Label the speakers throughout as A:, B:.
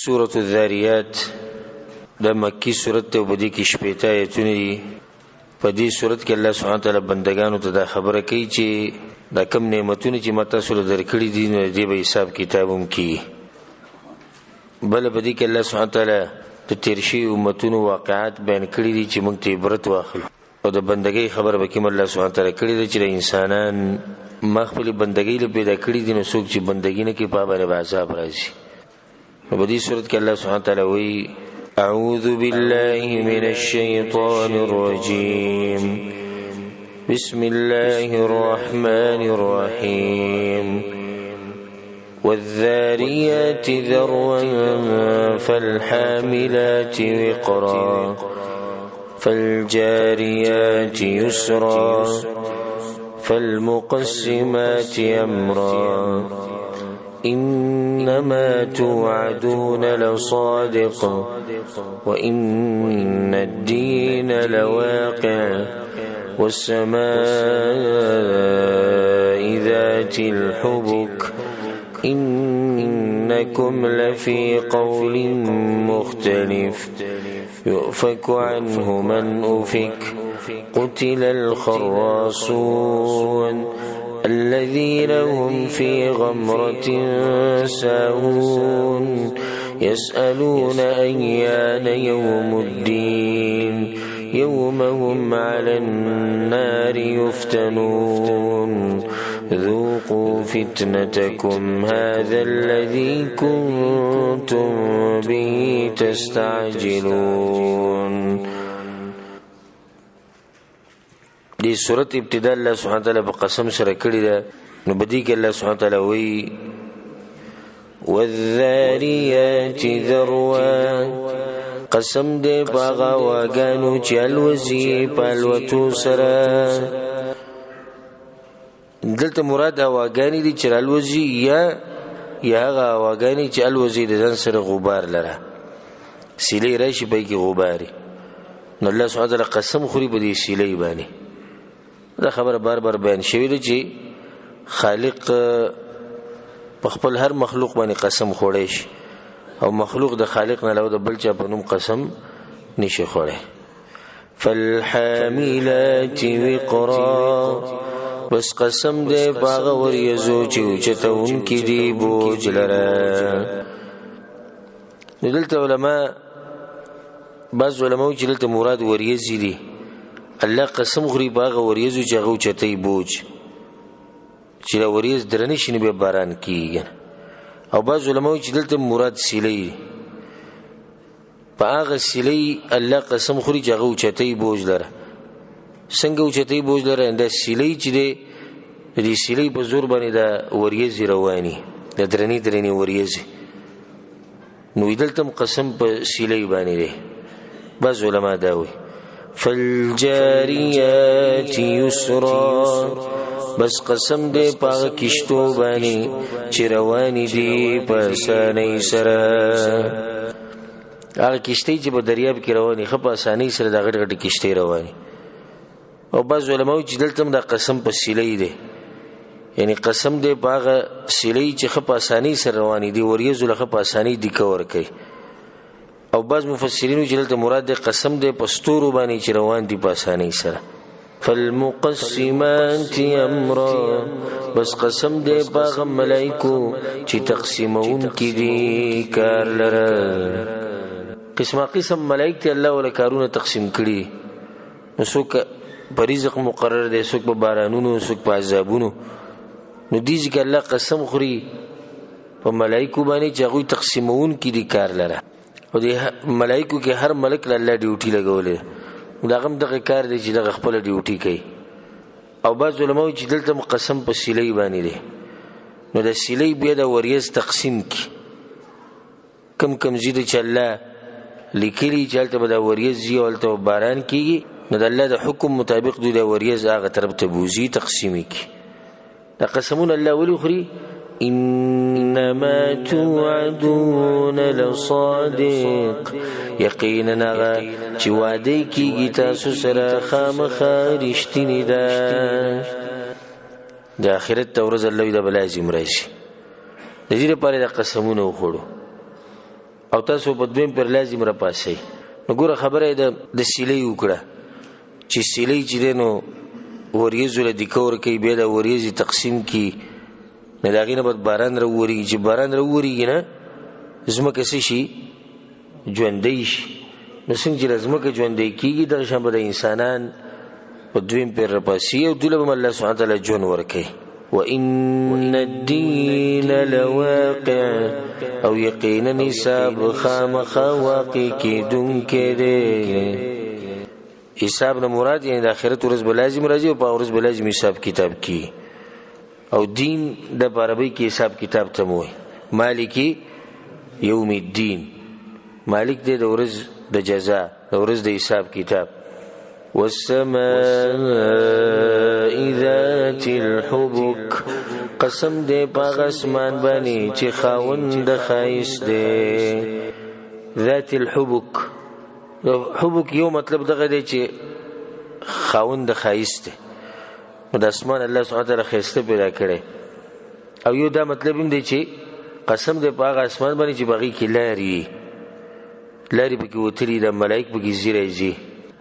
A: سورة الذاریات دا مکی سورت ته په دې کې شپږ آیتونه دي. په دې سورت کې الله سبحانه وتعالی بندگانو ته دا خبره کوي چې دا کم نعمتونه چې ماته سره درکړي دي نو دې به حساب کتابوم کوي. بل په دې کې الله سبحانه وتعالی د تیر شي امتونو واقعات بیان کړي دي چې موږ ته عبرت واخلو او د بندګۍ خبره به کوم الله سبحانه وتعالی کړي دي چې انسانان مخفل بندګۍ له پیدا کړي دي نو څوک چې بندګۍ نه کوي په باندې عذاب راځي. په دې صورت کې الله سبحانه وتعالی وایي أعوذ بالله من الشيطان الرجيم بسم الله الرحمن الرحيم والذاريات ذروا فالحاملات وقرا فالجاريات يسرا فالمقسمات أمرا إنما توعدون لصادق وإن الدين لواقع والسماء ذات الحبك إنكم لفي قول مختلف يؤفك عنه من أفك قتل الخراصون الذين هم في غمرة ساهون يسألون أيان يوم الدين يوم هم على النار يفتنون ذوقوا فتنتكم هذا الذي كنتم به تستعجلون. دې سورت ابتدا الله سبحانه وتعالی په قسم سره کړی ده نو بدی کې الله سبحانه وتعالی وایي والذاریات ذروا قسم دې باغا واګانو چې الوزي پالوتو سره. دلته مراد واګانی دي چې الوزي یا هغه واګانی چې الوزي د ځان سره غبار لره سیلې راشي په کې غباري نو الله سبحانه وتعالی قسم خوري په دې سیلې باندې. دا خبر بار بار بیان شوی دی چې خالق په خپل هر مخلوق باندې قسم خوړی شي او مخلوق د خالق نه علاوه د بل چا په نوم قسم نشي خوړی. فالحاملات وقرا بس قسم دې باغ وریزو چې چتون کې دی بوج لره. دلته علما بعض علماء چې دلته مراد وریزي دي الله قسم خوري باغ وریزو چې هغه چتای بوج چې دا وریز درنه شنه به باران کیږي او بعض علماء چې دلته مراد سیلې په هغه سیلې الله قسم خوري چې هغه چتای بوج لره. څنګه چتای بوج لره دا سیلې چې دې سیلې په زور باندې دا وریز رواني د درنی وریز نو دلته قسم په سیلې باندې دی. بعض علماء دا وایي فالجاريات يسرا بس قسم دې پاغه کشتو باندې چې رواني دي په اسانۍ سره. هغه کشتۍ چې په دریاب کې رواني خو په اسانۍ سره د غټ غټ کشتۍ رواني او بعض علماء چې دلته د قسم په سیلې دي یعنی قسم دې پاغه سیلې چې خو په اسانۍ سره رواني دي وریزو له په اسانۍ دي کور کوي او بعض مفسرینو چې دلته مراد د قسم د پستورو باندې چې روان دي په اسانۍ سره. فالمقسمات امرا بس قسم د باغ ملائکو چې تقسیمون کې دي کار لره. قسم ملائکه الله ول کارونه تقسیم کړي نو څوک په رزق مقرر دي څوک په بارانونو څوک په عذابونو نو دې چې الله قسم خوري په ملائکو باندې چې هغه تقسیمون کې دي کار لره او د ملائکو کې هر ملک له الله ډیوټي لګولې دا هم دغه کار دی چې دغه خپل ډیوټي کوي. او بعض علماء چې دلته قسم په سیلې باندې دي نو د سیلې بیا د وریز تقسیم کی کم زید چې الله لیکلي چې هلته به د وریز زی او هلته باران کیږي نو د الله د حکم مطابق دوی د وریز هغه طرف ته بوزي تقسیمي کی. دا قسمون الله ولي خوري إنما توعدون لصادق یقینا چې وعده کیږي تاسو سره خامخا رښتینی ده. د آخرت ورځ الله د بلازم راشي د دې لپاره د قسمونه وخورو او تاسو په دویم پر لازم را پاسئ. نو ګوره خبره د سیلۍ وکړه چې سیلۍ چې دی نو وریځو له دیکه ورکوي، بیا د وریځې تقسیم کي، نو د هغې نه به باران راوورېږي. چې باران راوورېږي نه ځمکه څه شي؟ ژوندی شي. نو څنګه چې ځمکه ژوندی کېږي دغه شان به د انسانان په دویم پیر راپاسي او دوی له به الله سبحانه وتعالی ژوند ورکوي. وَإِنَّ الدِّينَ لَوَاقِعٌ او یقینا حساب خامخا واقع کېدونکی دی. حساب نه مراد یعنی د آخرت ورځ به لازم راځي او په ورځ به لازم حساب کتاب کی. او دین د په عربۍ کې حساب کتاب ته موي. مالکی یوم الدین، مالک دی د ورځ د جزا، د ورځ د حساب کتاب. والسماء ذات الحبك، قسم دی پاغ اسمان باندې چې خاوند د ښایست دی. ذات الحبك، حبك یو مطلب دغه دی چې خاوند د ښایست دی. نو د اسمان الله سبحانه وتعالی ښایسته پیدا کړی. او یو دا مطلب هم دی چې قسم دی په هغه اسمان باندې چې په هغې کې لارې پکې وتلي، د ملایک پکې ځي راځي.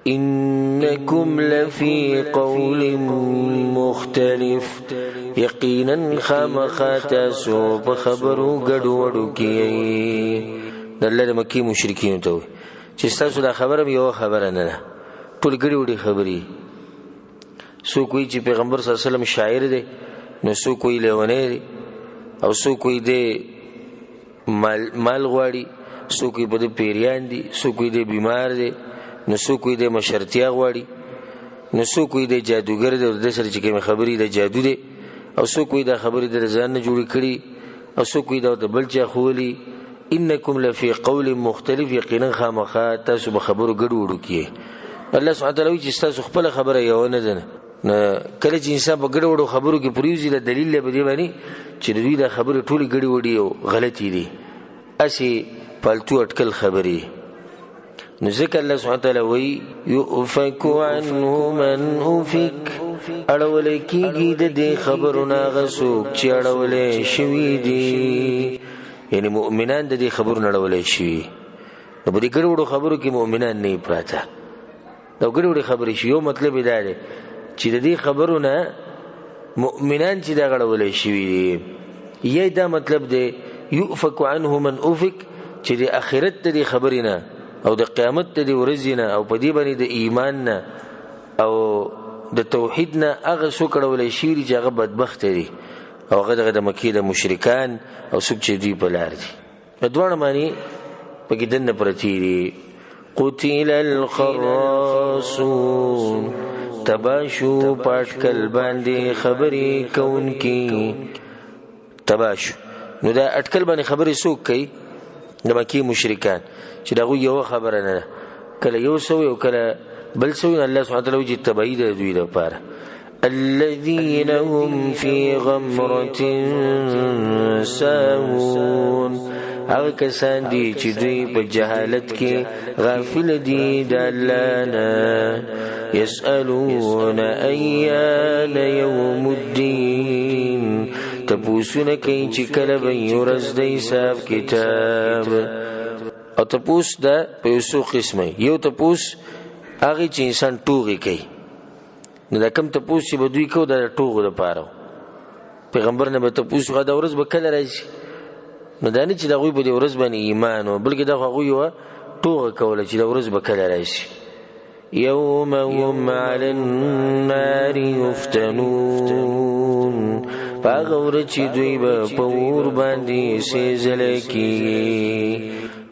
A: انکم لفی قول مختلف، یقینا خامخا تاسو په خبرو ګډوډو کې. د الله د مکې مشرکینو ته وایي چې ستاسو دا خبره یوه خبره نه ده، ټول ګډې وډې خبرې. څوک وایي چې پیغمبر صلی الله علیه وسلم شاعر دی، نو څوک وایي لیونی دی، او څوک وایي دی مال غواړي، څوک وایي په ده پیریان دي، څوک وایي دی بیمار دی، نو څوک وایي دی مشرتیا غواړي، نو څوک وایي دی جادوګر دی او د سره چې کومې خبرې د جادو دی، او څوک وایي دا خبرې د ځان نه جوړې کړي، او څوک وایي دا ورته بل چا ښوولي. انکم لفی قول مختلف، یقینا خامخا تاسو به خبرو ګډوډو کې. الله سبحانه وتعالی وایي چې ستاسو خپله خبره یوه نه ده. نو کله چې انسان په ګډوډو خبرو کې پرېوځي د دلیل دی په دې باندې چې د دوی دا خبرې ټولې ګډوډې او غلطې دي، هسې پالتو اټکل خبرې. نو ځکه الله سبحانه وتعالی وایي یؤفک عنه من افک، اړولی کېږي د دې خبرو نه هغه څوک چې اړولی شوي دي. یعنی مؤمنان د دې خبرو نه اړولی شوي. نو په دې ګډوډو خبرو کې مؤمنان نه پراته، دا ګډوډې خبرې شي. یو مطلب یې دا دی چې د دې خبرو نه مؤمنان چې دا اړولی شوي دي. یا دا مطلب دی یؤفک عنه من افک چې د آخرت د دې خبرې نه او د قیامت د دې ورځې نه او په دې باندې د ایمان نه او د توحید نه هغه څوک اړولی شوي دي چې هغه بدبخته دي، او هغه دغه د مکې د مشرکان او څوک چې دوی په لار دي. په دواړه معنی پکې دننه پرتې دي. قتل الخراصون، تباشو پاټکل باندې خبرې کوونکي. تباشو نو دا اټکل باندې خبرې څوک کوي؟ د مکې مشرکان چې د هغوی یوه خبره نه ده، کله یو سوی او کله بل سوی. الله سبحانه وتعالی وایي چې تبعید د دوی لپاره. الذین هم فی غمرة ساهون، هغه کسان دي چې دوی په جهالت کې غافل دي د الله نه. یسألون ایان یوم الدین، تپوسونه کوي چې کله به وي ورځ د حساب کتاب. او تپوس دا په یو څو قسمه. یو تپوس هغې چې انسان ټوغې کوي، نو دا کم تپوس چې به دوی کوو دا د ټوغو دپاره. پیغمبر نه به تپوس وکړه دا ورځ به کله راځي، نو دا نه چې د هغوی په دې ورځ باندې ایمان و، بلکې دا خو هغوی یوه ټوغه کوله چې دا ورځ به کله راشي. یوم هم علی النار یفتنون، په هغه ورځ چې دوی به په اور باندې سېزلی کېږي،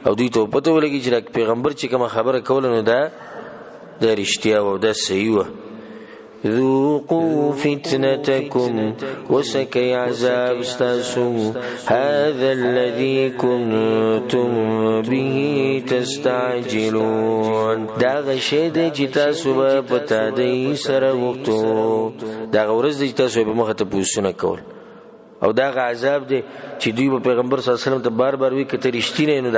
A: او دوی ته پته ولګي چې پیغمبر چې کومه خبره کوله نو دا رښتیا و او دا صحیح وه. ذوقوا فتنتكم، وسكي عذاب ستاسو، هذا الذي كنتم به تستعجلون، دا غشي دی چې تاسو به په تادۍ سره غوښتو. دا ورځ دی چې تاسو به مخه تپوسونه کول، او دا عذاب دی چې دوی به پیغمبر صلی الله علیه وسلم ته بار بار وی که ته رښتینی نو د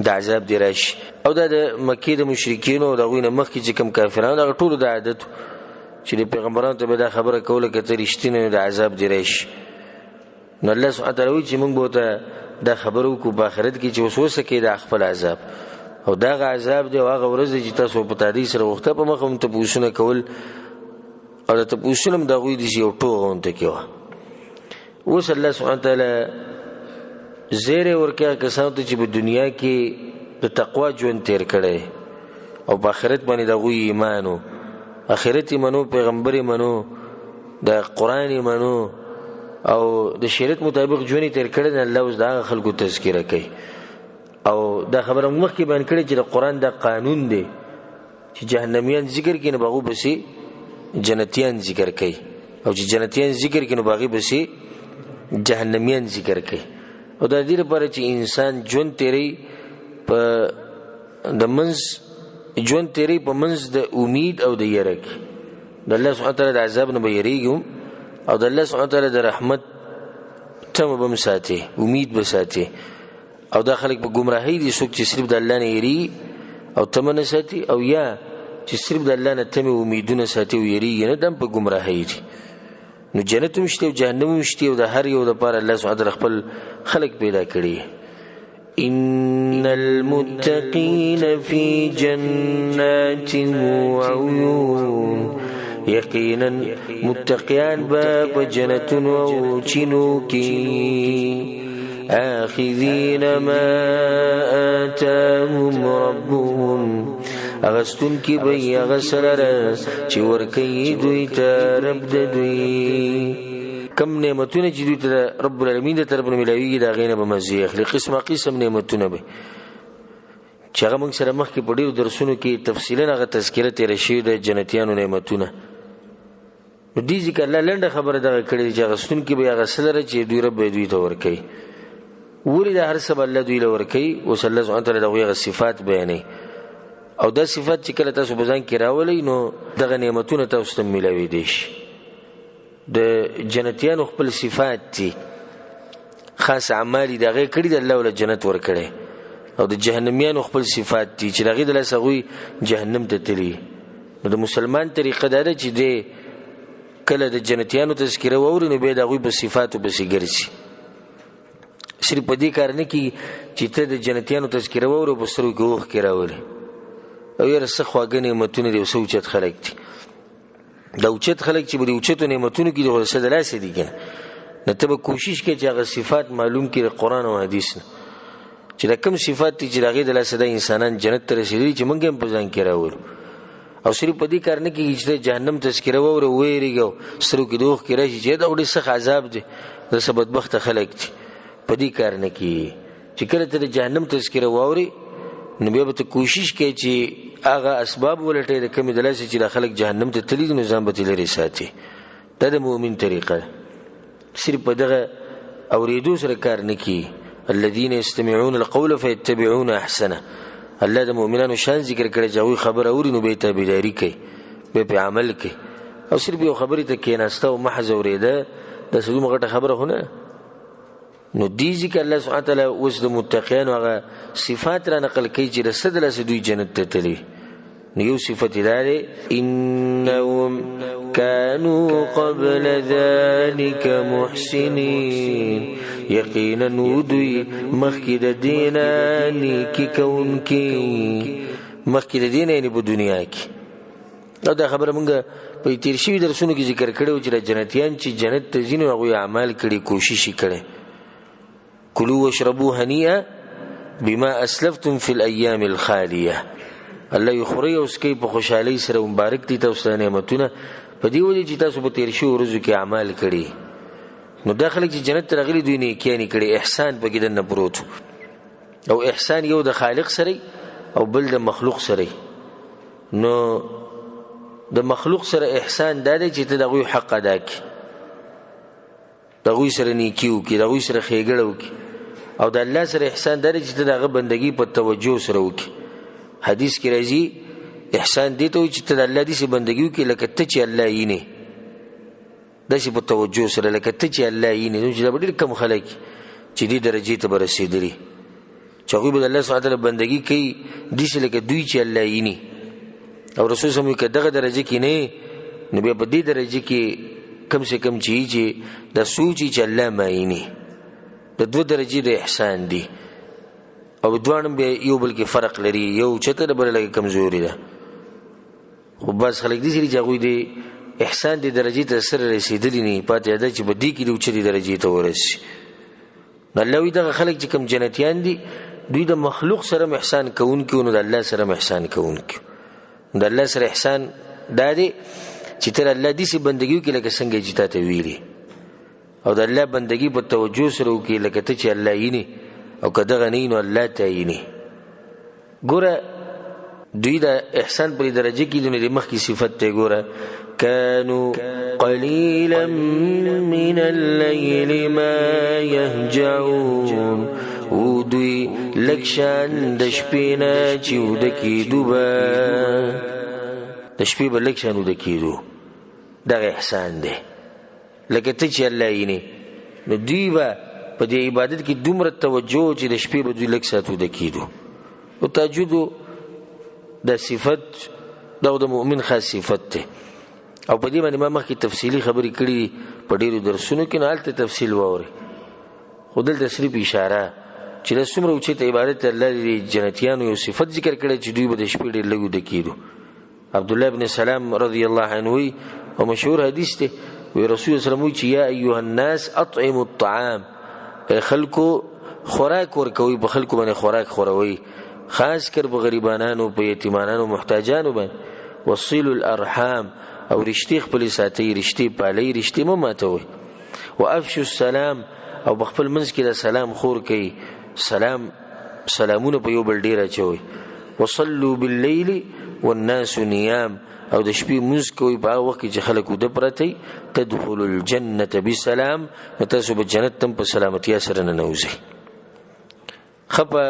A: عذاب دی راشي. او دا د مکې د مشرکینو او د هغوی نه مخکې چې کوم کافرانو دغه ټولو د عادت چې د پیغمبرانو ته به دا خبره کوله که ته رښتینی نو د عذاب دی راشي. نو الله سبحانه وتعالی وایي چې موږ به ورته دا خبره وکړو په آخرت کې چې اوس وسکئ دا خپل عذاب، او دا هغه عذاب دی او هغه ورځ دی چې تاسو په تادۍ سره وخته په مخه هم تپوسونه کول، او دا تپوسونه هم د هغوی دي چې یو ټوغه غونته کې وه. اوس الله سبحانه وتعالی زیری ورکوي هغه کسانو ته چې په دنیا کې د تقوا ژوند تیر کړی او په آخرت باندې د هغوی ایمان و، آخرت یې منو، پیغمبر یې منو، د قرآن یې منو او د شریعت مطابق ژوند یې تیر کړی دی. الله اوس د هغه خلکو تذکره کوي او دا خبره مخکې بیان کړې چې د قرآن دا قانون دی چې جهنمیان ذکر کړي نو هغوی پسې جنتیان ذکر کوي، او چې جنتیان ذکر کړي نو هغوی پسې جهنمیان ذکر کوي. او دا دې لپاره چې انسان ژوند تیری په منځ د امید او د یره کې د الله سبحانه وتعالی د عذاب نه به یریږي او د الله سبحانه وتعالی د رحمت تمه به هم ساتي، امید به ساتي. او دا خلک په ګمراهۍ دي، څوک چې صرف د الله نه یریږي او تمه نه ساتي، او یا چې صرف د الله نه تمه امیدونه ساتي او یریږي نه، دا په ګمراهۍ دي. نو جنت هم شته او جهنم هم شته، او د هر یو دپاره الله سبحانه وتعالی خپل خلق پیدا کړي. ان المتقین فی جنات وعیون، یقینا متقیان با په جنتونو او چینو کې، آخذین ما آتاهم ربهم، اغستون کی بی اغسلر چی ورکی دوی تا رب دوی. کم نعمتونه چې دوی ته رب العالمین د طرف نه ملاویږي دا غینه به مزه اخلي، قسمه قسم نعمتونه به چې هغه موږ سره مخکې په ډېرو درسونو کې تفصیلا هغه تذکره تېره شوې ده جنتیانو نعمتونه. نو دې ځکه الله لنډه خبره دغه کړې چې اغستونکي به یې اغستلره چې دوی رب به دوی ته ورکوي. ولې دا هر څه به الله دوی له ورکوي؟ اوس الله سبحانه وتعالی د هغوی هغه صفات بیانوي، او دا صفات چې کله تاسو په ځان کې راولئ نو دغه نعمتونه تاسو ته میلاویدی شي. د جنتیانو خپل صفات دي، خاص اعمال د هغې کړي د الله وله جنت ورکړی، او د جهنمیانو خپل صفات دي چې د هغې د لاسه هغوی جهنم ته تلي. نو د مسلمان طریقه دا ده چې دی کله د جنتیانو تذکره واوري نو بیا د هغوی په صفاتو پسې ګرځي. صرف په دې کار نه کېږي چې ته د جنتیانو تذکره واوري او په سترګو کې اوښکې راولې او یاره څه خواږه نعمتونه دي او څه اوچت خلک دي. دا اوچت خلک چې به د اوچتو نعمتونو کې دي خو د څه د لاسې دي که نه، ته به کوشش کوې چې هغه صفات معلوم کړي د قرآن او حدیث نه، چې دا کوم صفات دي چې د هغې د لاسه دا انسانان جنت ته رسېدلي چې موږ هم په ځان کې راولو. او صرف په دې کار نه کېږي چې ته جهنم تذکره واورې وویرېږي او سترګو کې د اوښکې راشي چې دا ډېر سخت عذاب دی، دا څه بدبخته خلک دي. په دې کار نه کېږي چې کله ته د جهنم تذکره واورې نو بیا به ته کوشش کوې چې هغه اسباب ولټوې د کمې د لاسې چې دا خلک جهنم ته تللي دي نو ځان به ترې لرې ساتي. دا د مؤمن طریقه ده. صرف په دغه اورېدو سره کار نه کېږي. الذین یستمعون القول فیتبعون احسنه. الله د مؤمنانو شان ذکر کړی چې هغوی خبره اوري نو بیا یې تابعداري کوي، بیا پرې عمل کوي. او صرف یو خبرې ته کېناسته او محض اورېده دا څه دومره غټه خبره خو نه. نو دې ځکه الله سبحانه وتعالی اوس د متقیانو هغه صفات را نقل کوي چې د څه د لاسه دوی جنت ته تلي. نو یو صفت یې دا دی انهم كانوا قبل ذلك محسنین، یقینا دوی مخکې د دې نه نیکي کوونکي، مخکې د دې نه یعنې په دنیا کې. او دا خبره موږ په تېر شوي درسونو کې ذکر کړی و چې د جنتیان چې جنت ته ځي نو هغوی اعمال کړي، کوشش یې کړی. کلوا واشربوا هنیئا بما اسلفتم فی الایام الخالیه. الله یې خورئ او څکئ په خوشحالۍ سره، مبارک دي تاسو ته نعمتونه په دې وجې چې تاسو په تېر شویو ورځو کې اعمال کړي. نو دا خلک چې جنت ته راغلي دوی نیکیانې کړي، احسان پکې دننه پروت، او احسان یو د خالق سره او بل د مخلوق سره. نو د مخلوق سره احسان دا دی چې ته د هغوی حق ادا کړي، د هغوی سره نیکي وکړي، د هغوی سره ښېګړه وکړي. او د الله سره احسان دا دی چې ته د هغه بندګي په توجه سره وکړي. حدیث کې راځي احسان دې ته وایي چې ته د الله داسې بندګي وکړي لکه ته چې الله وینې، داسې په توجه سره لکه ته چې الله وینې. نو چې دا به ډېر کم خلک چې دې درجې ته به رسېدلي چې هغوی به د الله سبحانه وتعالی بندګي کوي داسې لکه دوی چې الله ویني. او رسول صلی الله علیه وسلم که دغه درجه کې نه نو بیا په دې درجه کې کم سے کم چې د سوچي چې الله مایني د 2 درجې د احسان دي او دوانم به یو بل کې فرق لري یو چته د بل لګي کمزوري ده خو بس خلک دي چې هغه دي احسان دي درجې ته سره رسیدلی نه پاتې ده چې بدی کې د اوچتي درجې ته ورسي الله وی دغه خلک چې کم جنتیان دي دوی د مخلوق سره احسان کوونکي نو د الله سره احسان کوونکي د الله سره احسان دا دی چې تر الله دې سي بندګي کې لکه څنګه چې تاسو ویلي او د الله بندګي په توجه سره وکي لکه ته چې الله یې او کده غنی نو الله ته یې ګوره دوی د احسان په درجه کې د مخ کی صفت ته ګوره كانوا قليلا من الليل ما يهجعون ودوی لکشان د شپې نه چې ودکیدو د شپې به لکشان ودکیدو دغه احسان دی لکه ته چې الله یې نو دوی به په دې عبادت کې دومره توجه چې د شپې به دوی لک ساعت ودکیدو او تهجد د صفت د مؤمن خاص صفت دی او په دې باندې ما مخکې تفصیلی خبرې کړې په ډېرو درسونو کې نه هلته تفصیل واورئ خو دلته صرف اشاره چې د څومره اوچت عبادت الله د جنتیانو یو صفت ذکر کړی چې دوی به د شپې ډېر لږ ودکیدو عبدالله بن سلام رضی الله عنه او مشهور حدیث دی وی رسول صلی الله علیه وسلم چې یا ایها الناس اطعموا الطعام خلکو خوراک ورکوي په خلکو باندې خوراک خوروي خاص کر په غریبانو په یتیمانو محتاجانو باندې وصلوا الارحام او رشتي خپل ساتي رشتي پالي رشتي مو ماتوي وافشوا السلام او بخپل منځ کې د سلام خور کوي سلامونه په یو بل ډیر اچوي وصلوا بالليل والناس نيام او د شپې منځ کوي په وخت کې چې خلک ود پرتي تدخل الجنه بسلام تاسو به جنت تم په سلامتی سره ننوځي خپه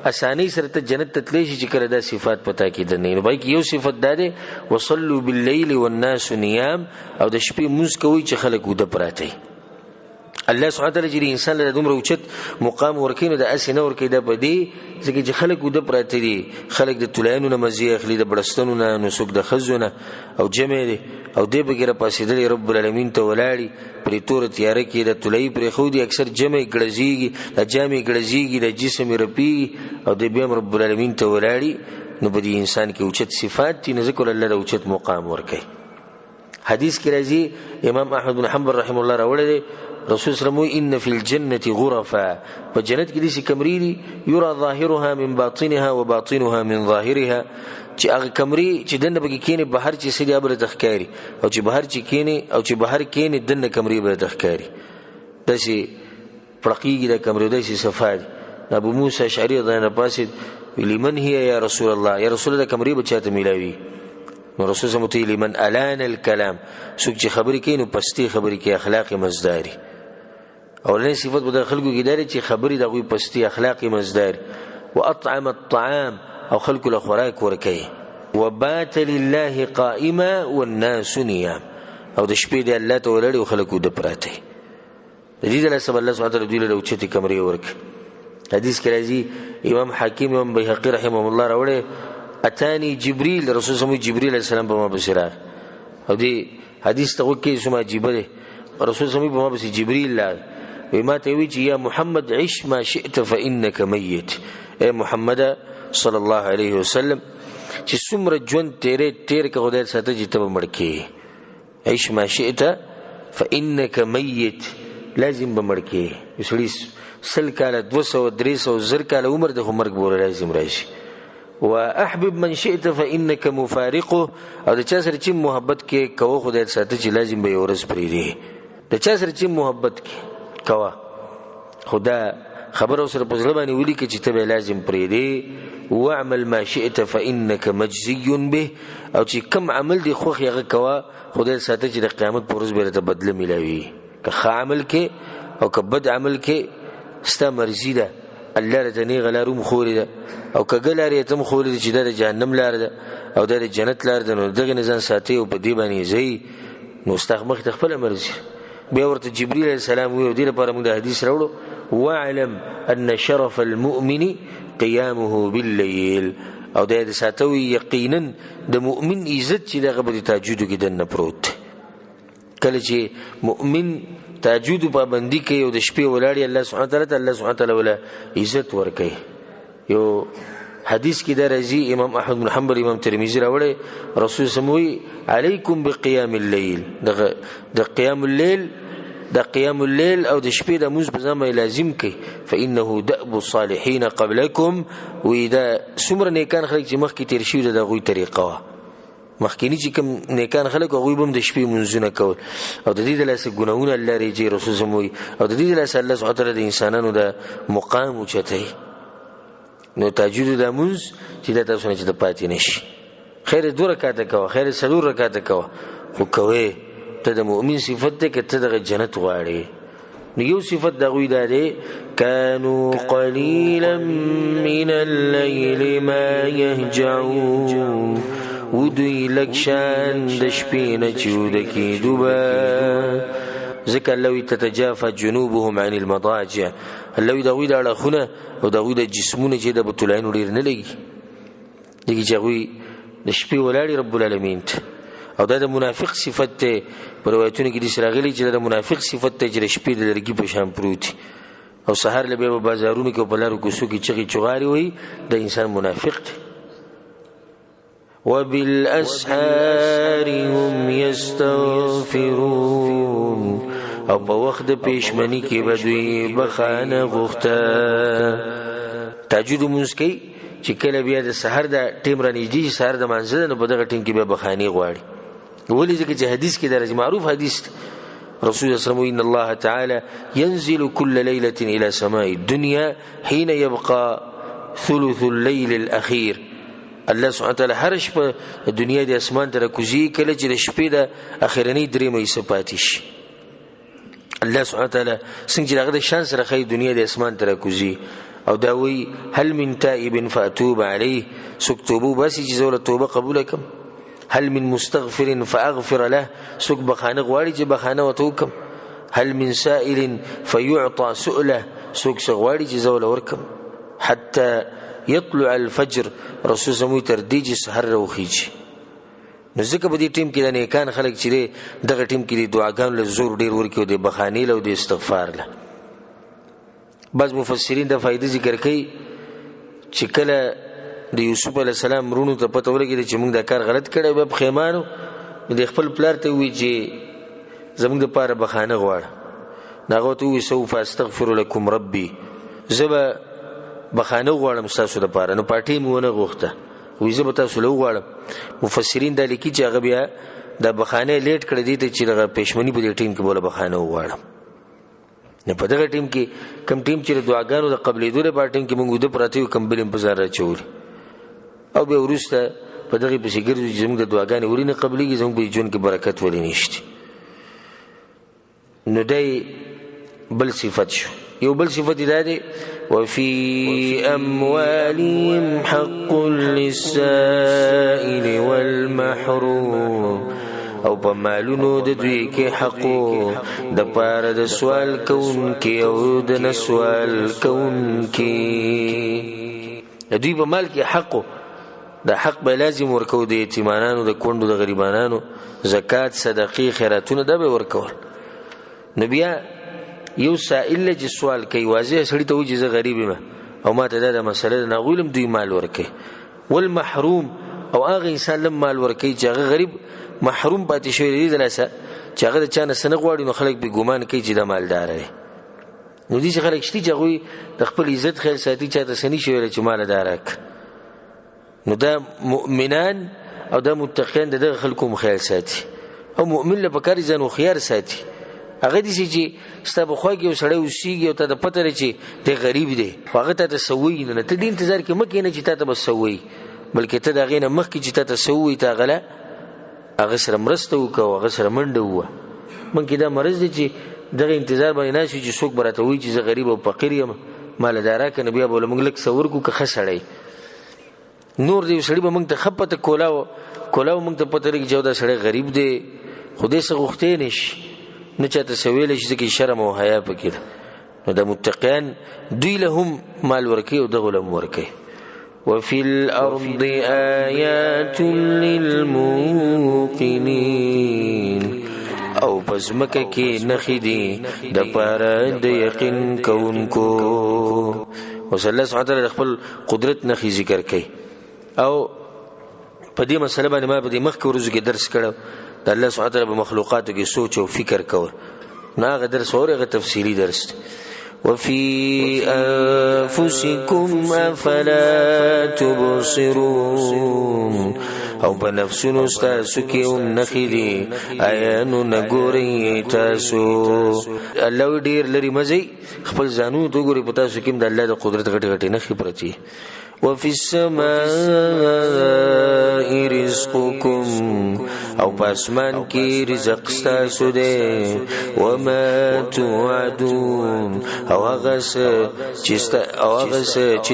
A: اسانی سره ته جنت ته تللی شي چې کله دا صفات پتا کې د نه بای یو صفت ده وصلوا بالليل والناس نيام او د شپې منځ کوي چې خلک ود پرتي الله سبحانه وتعالى چې انسان له دومره اوچت مقام ورکینو د اسنه ورکې د بدی ځکه چې خلک ود پراته دي خلک د تلانو نه مزي اخلي د بړستانو نه نو څوک د خزونه او جمع دي او دې بغیر پاسېدل رب العالمین ته ولاړی پرې تور تیار کې د تلای پر خو دي اکثر جمع ګړزيږي د جامع ګړزيږي د جسم رپی او د بیا رب العالمین ته ولاړی نو بدی انسان کې اوچت صفات دي ذکر الله د اوچت مقام ورکي حدیث کې راځي امام احمد بن حنبل رحم الله راوړی رسول صلی الله علیه وسلم ان فی الجنه غرفا په جنت کې دي کمرې دي یرا ظاهرها من باطنها وباطنها من ظاهرها چې هغه کمرې چې دنه بګی کینې بهر چې سړي ابره تخکاری او چې بهر چې کینې او چې بهر کینې دنه کمرې به تخکاری داسې پړقیږي د کمرې داسې صفات ابو موسی اشعری رضی الله عنه پاسید لمن هي یا رسول الله یا رسول الله کمرې بچاته ملاوي نو رسول الله متي لمن الان الكلام څوک چې خبرې کوي نو پستی خبرې کوي اخلاق مزداري اولنی صفت به خلکو کې داري چې خبرې دغه پستی اخلاقی مزداري واطعم الطعام او خلکو له خوراک ورکي وبات لله قائما والناس نيام او د شپې د الله ته ولړي او خلکو د پراته د دې له سبب الله سبحانه وتعالى دوی له اوچتي کمرې ورکي حدیث کې راځي امام حاکم امام بیهقی رحمه الله راوړي اتانی جبريل رسول الله جبريل عليه السلام په ما بصیره او دې حدیث ته کې سم عجیب دی رسول الله په ما بصی جبريل لا وما توي يا محمد عش ما شئت فانك ميت اے محمد صلی الله علیه وسلم چې څومره ژوند تیر که خدای ساته چې ته مړ کې عش ما شئت فانك ميت لازم بمړ کې وسړي سل کاله 200 300 زر کاله عمر د مرګ بوله لازم راشي واحبب من شئت فانك مفارقه او د چا سره چې محبت کې کوو خدای ساته چې لازم به ورس پری دی د چا سره چې محبت کې کوا خدا خبر اوسره په ځل باندې ولي کې چې ته لازم پری دی واعمل ما شئت فانك مجزي به او چې کم عمل دی خو هغه کوا خدای ساته چې د قیامت پر ورځ به ته بدله ملاوي که ښه عمل کې او که بد عمل کې ستا مرزي ده الله رتنی غلارم خوري ده او که ګلاري تم خوري چې د جهنم لار ده او د جنت لار ده نو دغه نزان ساتي او په دې باندې زی نو استغمخ تخپل مرزي بیا ورته جبريل عليه السلام ویو دې لپاره موږ حدیث راوړو واعلم ان شرف المؤمن قيامه بالليل او د ساتوي یقینا د مؤمن عزت چې دغه په تهجد کې دنه پروت کله چې مؤمن تهجد پابندي کوي او د شپې ولاړی الله سبحانه تعالی ولا عزت ورکوي. یو حدیث کې دا راځي امام احمد بن حنبل امام ترمذی راوړی رسول سموي علیکم بقیام الليل د قیام الليل او د شپې د مونځ په ځای لازم کړئ فانه دأب الصالحین قبلکم. واذا څومره نیکان خلک چې مخکې تیر شوي د هغوی طریقه وه مخکینی چې کوم نیکان خلک هغوی به هم د شپې مونځونه کول او د دې د لاسه ګناهونه الله ریجي رسول سموي او د دې د لاسه الله سبحانه تعالی د انسانانو د مقام اوچتوي. نو تهجد د مونځ چې دا تاسو نه چې د پاتې نشي خیر 2 رکعاته کوه خیر 4 رکعاته کوه خو کوې ته د مؤمن صفت ده که ته دغه جنت غواړې. نو یو صفت د هغوی دا دی کانوا قلیلا من الليل ما یهجعون ودوی لږ شان د شپې نه چې وده کېدو به ځکه الله وایي تتجافى جنوبهم عن المضاجع. الله وایي د هغوی د اړخونه او د هغوی د جسمونه چې د بتولانو ډېر نه لګي چې هغوی د شپې ولاړې رب العالمین ته. او دا د منافق صفت ته په روایتونو کې داسې راغلي چې دا د منافق صفت ته چې د شپې د لرګي په شان پروت او سهار له بیا په بازارونو کې او په لارو کوڅو کې چغې چغارې وایي د انسان منافق دی. وبالاسحار هم یستغفرون او په وخت د پیشمنی کې به دوی بخانه غوښته. تهجد لمونځ کوي چې کله بیا د سحر د ټیم را نږدې سحر د مانځه ده نو په دغه ټیم کې بیا بخانې غواړي. ولې ځکه چې حدیث کې درجه معروف حدیث رسول صلی الله علیه وسلم ان الله تعالی ينزل كل ليله الى سماء الدنيا حين يبقى ثلث الليل الاخير. الله سبحانه وتعالى هر شپه د دنیا د اسمان ته راکوزي کله چې د شپې د اخرنۍ درېمه حصه پاتې شي. الله سبحانه وتعالى څنګه چې هغه د شان سره خی دنیا د اسمان ته راکوزي او دا وی هل من تائب فاتوب عليه سوک توبو باسی چې زوله توبه قبول کم هل من مستغفر فاغفر له سوک بخانه غواړي چې بخانه وته وکم هل من سائل فيعطى سؤله سوک غواړي چې زوله ورکم حتى يطلع الفجر رسول زموږ تر دې چې سحر راوخیږي. نو ځکه په دې ټیم کې د نیکان خلک چې دغه ټیم کې د دعاګانو له زور ډېر ورکوي او د بخانې له او د استغفار له. بعض مفسرین د فائدې ذکر کوي چې کله د یوسف علیه السلام رونو ته پته ولګېده چې موږ دا کار غلط کړی به پښیمانو د خپل پلار ته ووایي چې زموږ دپاره بخانه غواړه. نو هغه ورته ووایي سوف استغفر لکم ربي زه به بخانه غواړم ستاسو دپاره. نو پاټۍ مې ونه غوښته وایي زه به تاسو له وغواړم. مفسرین دا لیکي چې هغه بیا دا بخانه لیټ کړی دی ته چې دغه پېشمني په دې ټیم کې بوله بخانه وغواړم. نه په دغه ټیم کې کم ټیم چې د دعاګانو د قبلېدو لپاره ټیم کې موږ وده پراته یو کمبل یې په ځان راچولي او بیا وروسته په دغې پسې ګرځو چې زموږ د دعاګانې ولې نه قبلېږي زموږ په ژوند کې برکت ولې نشته. نو دی بل صفت شو. یو بل صفت دا دی وفي أموالهم حق للسائل والمحروم او په مالونو د دوی کې حقو د پاره د سوال کوونکي او د نه سوال کوونکي. د دوی په مال کې حقو د حق به لازم ورکو د یتیمانانو د کونډو د غریبانانو زکات صدقې خیراتونه دا به ورکول. نو بیا یو سائل چې سوال کوي واضح سړی ته وایي چې زه غریب یم او ما ته دا د مسله ده هغوی هم دوی مال ورکوي. والمحروم او هغه انسان لم مال ورکوي چې هغه غریب محروم پاتې شوی دی د لاسه چې هغه د چا نه څه نه غواړي نو خلک پرې ګمان کوي چې دا مالدار دی. نو داسې خلک شته چې هغوی د خپل عزت خیال ساتي چا ته څه نشي ویلی چې ماله دا راکړه. نو دا مؤمنان او دا متقیان د دغه خلکو هم خیال ساتي او مؤمن له پکار ځان هوښیار ساتي. هغه داسې چې ستا په خوا کې یو سړی اوسېږي او تا ته پته لري چې دی غریب دی خو هغه تا ته څه وایي نه ته دې انتظار کې مه کښېنه چې تا ته به څه وایي بلکې ته د هغې نه مخکې چې تا ته څه ووایي ته هغه له هغه سره مرسته وکړه او هغه سره منډه ووه. موږ کې دا مرض دی چې دغه انتظار باندې ناست وي چې څوک به راته وایي چې زه غریب او فقیر یم ماله دا راکړه نو بیا به له موږ لږ څه ورکړو که ښه سړی نور دی یو سړي به موږ ته ښه پته کولاو موږ ته پته لګي چې دا سړی غریب دی خو دې څه غوښتی نه شي نه چاته څه ویلی شي ځکه شرم او حیا پکې ده. نو د متقیان دوی له هم مال ورکوي او دغو له هم ورکوي. وفي الأرض آيات للموقنين او پزمکه کې نخې دي د پاره د یقین کوونکو. اوس الله سبحانه وتعالی خپل قدرت نخې ذکر کوي او په دې مسله باندې ما په دې مخکې ورځو کې درس کړو د الله سبحانه وتعالی په مخلوقاتو کې سوچ او فکر کول. نو هغه درس هغه تفصیلی درس. وفي أنفسكم أفلا تبصرون او په نفسونو ستاسو کې نخې دي آیانو نګورئ تاسو. الله ډېر لري مزي خپل ځانونو ته ګوري په تاسو کې د الله د قدرت غټې غټې نخې پرتې. وفي السماء رزقكم او پاسمان کی رزق ستاسو دے وما توعدون او اغس چی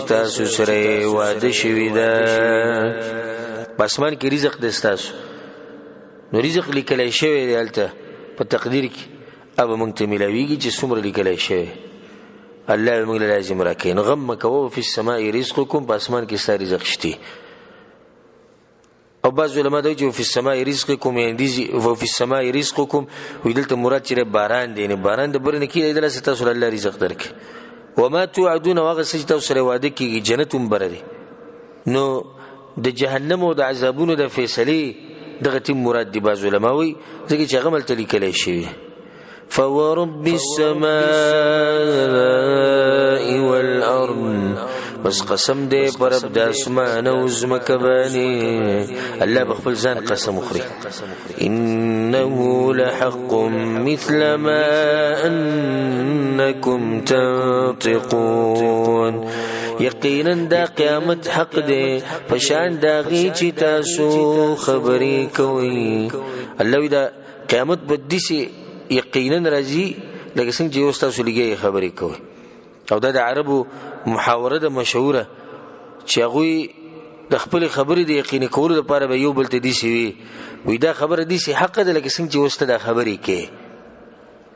A: تاسو سره وعده شوی دا. پاسمان کی رزق دے ستاسو نو رزق لیکلی شوی دی هلته په تقدیر کې اب موږ ته ملاویږي چې څومره لیکلی شوی الله موږ لازم راکړي. نو غم مکوه فی السماء رزقکم پاسمان کې ستا رزق شته. او بعض علماء دوی چې فی السماء رزقکم یعنی فی السماء رزقکم وی دلته مراد چې باران دی نه باران د برنه کې دلته تاسو الله رزق درک. وما توعدون واغه چې تاسو سره وعده کیږي جنتون بر دی. نو د جهنم او د عذابونو د فیصله دغه تیم مراد دی. بعض علماء وی ځکه چې غمل تلیکلی شي. فورب السماء والارض بس قسم دې پر رب د اسمان او زمکه باندې الله بخپل ځان قسم خوري. انه لحق مثل ما انکم تنطقون یقینا دا قیامت حق دې پشان داغي چې تاسو خبرې کوي. الله دا قیامت بدسي یقینا راځي لکه څنګه چې تاسو لګي خبرې کوي. او دا د عربو محاوره د مشهوره چې هغه د خپل خبرې د یقین کولو لپاره به یو بل ته دي شي وي دا خبره دي سي حق ده لکه څنګه چې وسته د خبرې کې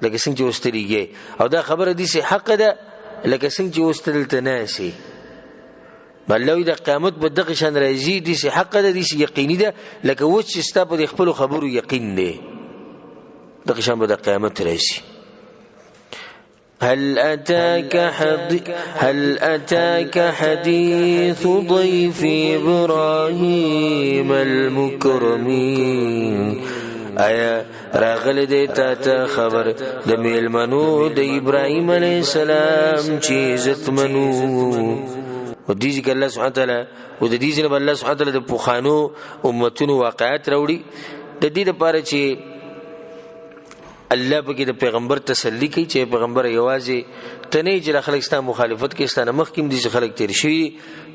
A: لکه څنګه چې وسته لګي او دا خبره دي سي حق ده لکه څنګه چې وسته دلته ناسي. بلوي د قیامت په دغه شان راځي دي سي حق ده دي سي یقیني ده لکه و چې ستا په خپل خبرو یقین دی دغه شان به د قیامت راځي. هل أتاك حديث ضيف إبراهيم المكرمين آیا راغل دیتا تا خبر د میلمنو د ابراهیم علیہ السلام چې عزت منو. و دیږي که الله سبحانه وتعالی و د دې ځنه الله سبحانه وتعالی د پوخانو امتونو واقعات راوړي د دې لپاره چې الله پکې د پیغمبر تسلی کوي چې پیغمبر یوازې تنه چې خلک ستاسو مخالفت کې ستانه مخکیم دي چې خلک تیر شي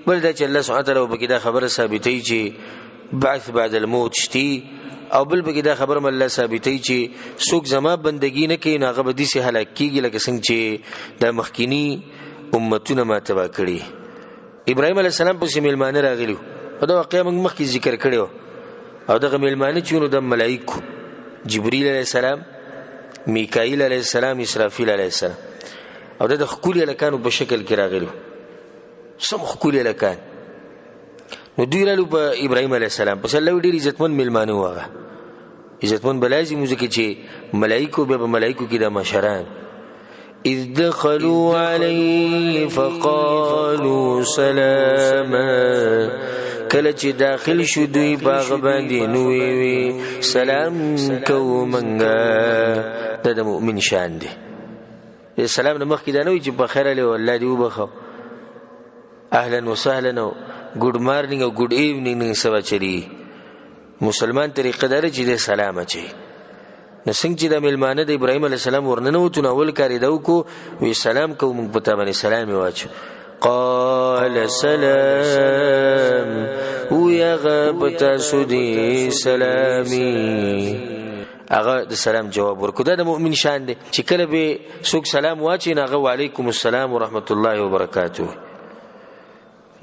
A: بل دا چې الله سبحانه وتعالی پکې دا خبره ثابتوي چې بعث بعد الموت شتي او بل پکې دا خبره الله ثابتوي چې څوک زما بندګي نه کوي هغه به دي سي هلاک کیږي لکه څنګه چې د مخکینی امتونه ما تبا کړی. ابراهيم عليه السلام په میلمانه راغلیو او دا واقعا موږ مخکې ذکر کړو او دغه میلمانه چې نو د ملائکو جبريل عليه السلام میکائیل علیہ السلام اسرافیل علیہ السلام او دا د خکولی الکانو په شکل کې راغلو سم خکولی الکان. نو دوی رالو په ابراهیم علیہ السلام پس الله ډیر عزتمن میلمانه واغه عزتمن بلازي موزه کې چې ملائکو به ملائکو کې د مشران اذ دخلوا علیه فقالوا سلاما کله چې داخل شو دوی باغ باندې نو وی سلام کو منګه د مؤمن شان دی. سلام د مخ کې دا نه وي چې په خیر له الله دی وبخو اهلا وسهلا او ګډ مارنینګ او ګډ ایونینګ سبا چری مسلمان طریقه دار چې د سلام اچي. نو څنګه چې د میلمانه د ابراهیم علیه السلام ورننه وته اول کاری دا کو وی سلام کو موږ پتا باندې سلام واچو. قال سلام ويا غبت سدي سلامي هغه د سلام جواب ورکړه. دا د مؤمن شان دی چې کله به څوک سلام واچي هغه وعليكم السلام ورحمت الله وبرکاته.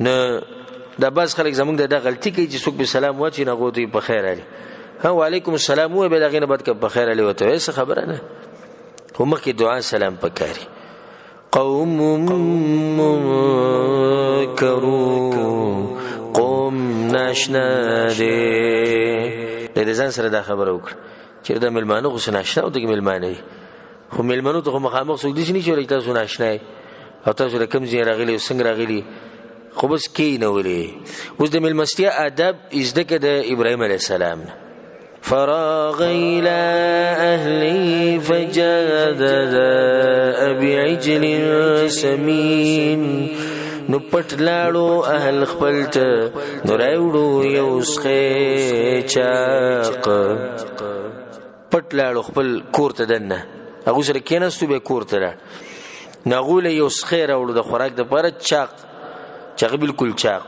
A: نه دا بس خلک زمونږ د غلطي کوي چې څوک به سلام واچي هغه ته په خیر علي ها وعليكم السلام وې به دغه نه بد په خیر علي وته څه خبره نه هم کې دعا سلام پکاري. قوم منکرون قوم ناشنا دي د ځان سره دا خبره وکړه چې دا ملمانو خو ناشنا او دغه ملمانه خو ملمانو ته مخامخ څوک دي چې نشي ولې تاسو ناشنا او تاسو رقم زی راغلی او څنګه راغلی خو بس کې نه ولې. اوس د ملمستیا آداب زده کړه د ابراهیم علیه السلام. فراغ إلى أهله فجادد بعجل سمين نو پټ لاړو اهل خپلت نو راوړو یو سخه چاق پټ لاړو خپل کور ته دنه هغه سره کېناستو به کور ته نغول یو سخه راوړو د خوراک د پاره چاق بالکل چاق.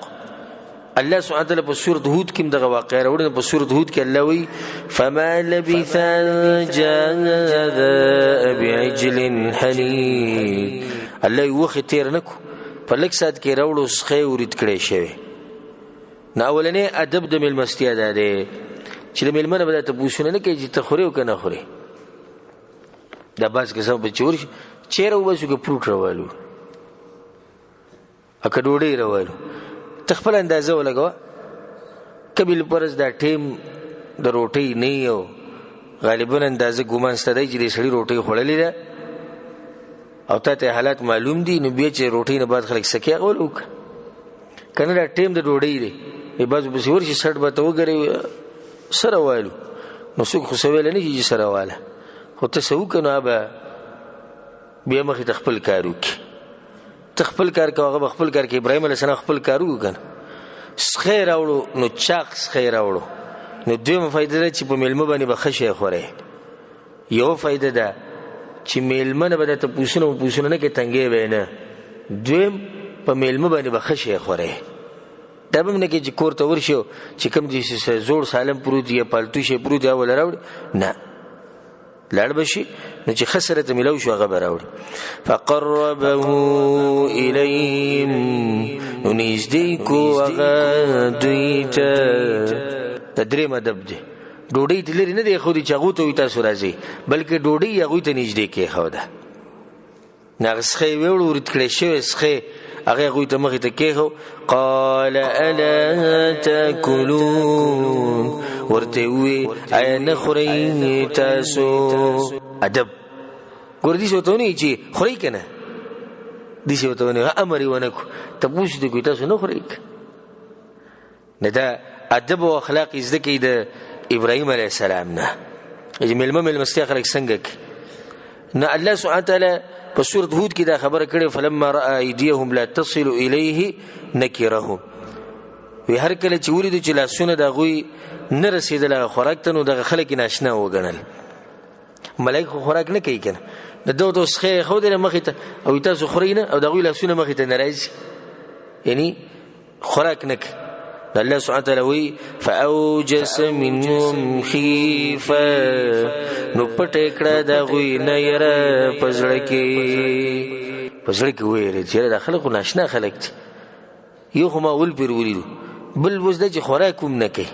A: الله سبحانه وتعالى په سورۃ هود کې دغه واقعه راوړل. په سورۃ هود کې الله وی فما لبث جاء بعجل حنين الله وخت تیر نکو په لک سات کې راوړو سخه ورید کړي شوی. نو اولنې ادب د ملمستیا ده چې د ملمنه به ته پوښتنه نه کوي چې ته خوري او کنه خوري. دا باز کې سم په چور چیرې وبسو کې پروت راوالو اکه ډوډۍ راوالو تخپل اندازه ولګو کبل پرز دا ټیم د روټي نه یو غالبا اندازه ګومان ستدای چې د سړي روټي خړلې ده او ته حالات معلوم دي نو بیا چې روټي نه بعد خلک سکه غولوک کنه دا ټیم د ډوډۍ دی ای بازو بس ورشي سړ به ته وګري سره والو نو څوک خو سویل نه چې سره واله خو ته سو کنه ابا بیا مخې تخپل کارو کی تخپل کار کوغه خپل کار کې ابراهيم عليه السلام خپل کارو کنه خیر راوړو نو چاق خیر راوړو نو دویمه فائدہ ده چې په ملمه باندې بخښه خوره. یو فائدہ ده چې ملمه نه بده ته پوښتنه نه کې تنګي وینه دویم په ملمه باندې بخښه خوره. دا به نه کې چې کور ته ورشو چې کوم دي زوړ سالم پروت یا پالتو شي پروت یا ول راوړ نه لاړ بشي نو چې خسرته ملو شو هغه براوړي. فقربه اليهم نو نږدې کو هغه دوی ته تدریم ادب دی. ډوډۍ ته لري نه دی خو دې چاغو ته تاسو راځي بلکې ډوډۍ هغه ته نږدې کې خو ده نغسخه ویل ورت کړی شوی سخه هغه غوي ته مخ ته کېخو. قال الا تاكلون ورته وی اي نه خوري تاسو ادب ګور دي شو ته نه چې خوري کنه دي شو ته نه امر ونکو ته پوښتنه کوي تاسو نه خوري نه. دا ادب او اخلاق زده کې د ابراهيم عليه السلام نه اجمل ملمستیا خلک څنګه نه الله سبحانه وتعالى په سورۃ هود کې دا خبره کړې فلما راى ايديهم لا تصل اليه نكرهم وی هر کله چې ولید چې لاسونه دا غوي نه رسیدله خوراک ته نو دغه خلک ناشنا وګڼل. ملائکه خوراک نه کوي کنه د دوه توسخه خو دې مخې ته او تاسو خورینه او دغه لاسونه مخې ته ناراضي یعنی خوراک نه کوي. الله سبحانه وتعالى وی فاوجس منهم خيفه نو پټ کړه دا غوي نه يره پزړه کې ویل چې دا خلکو ناشنا خلک یو خو ما ول پر ولیدو بل وزده چې خوراکوم نه کوي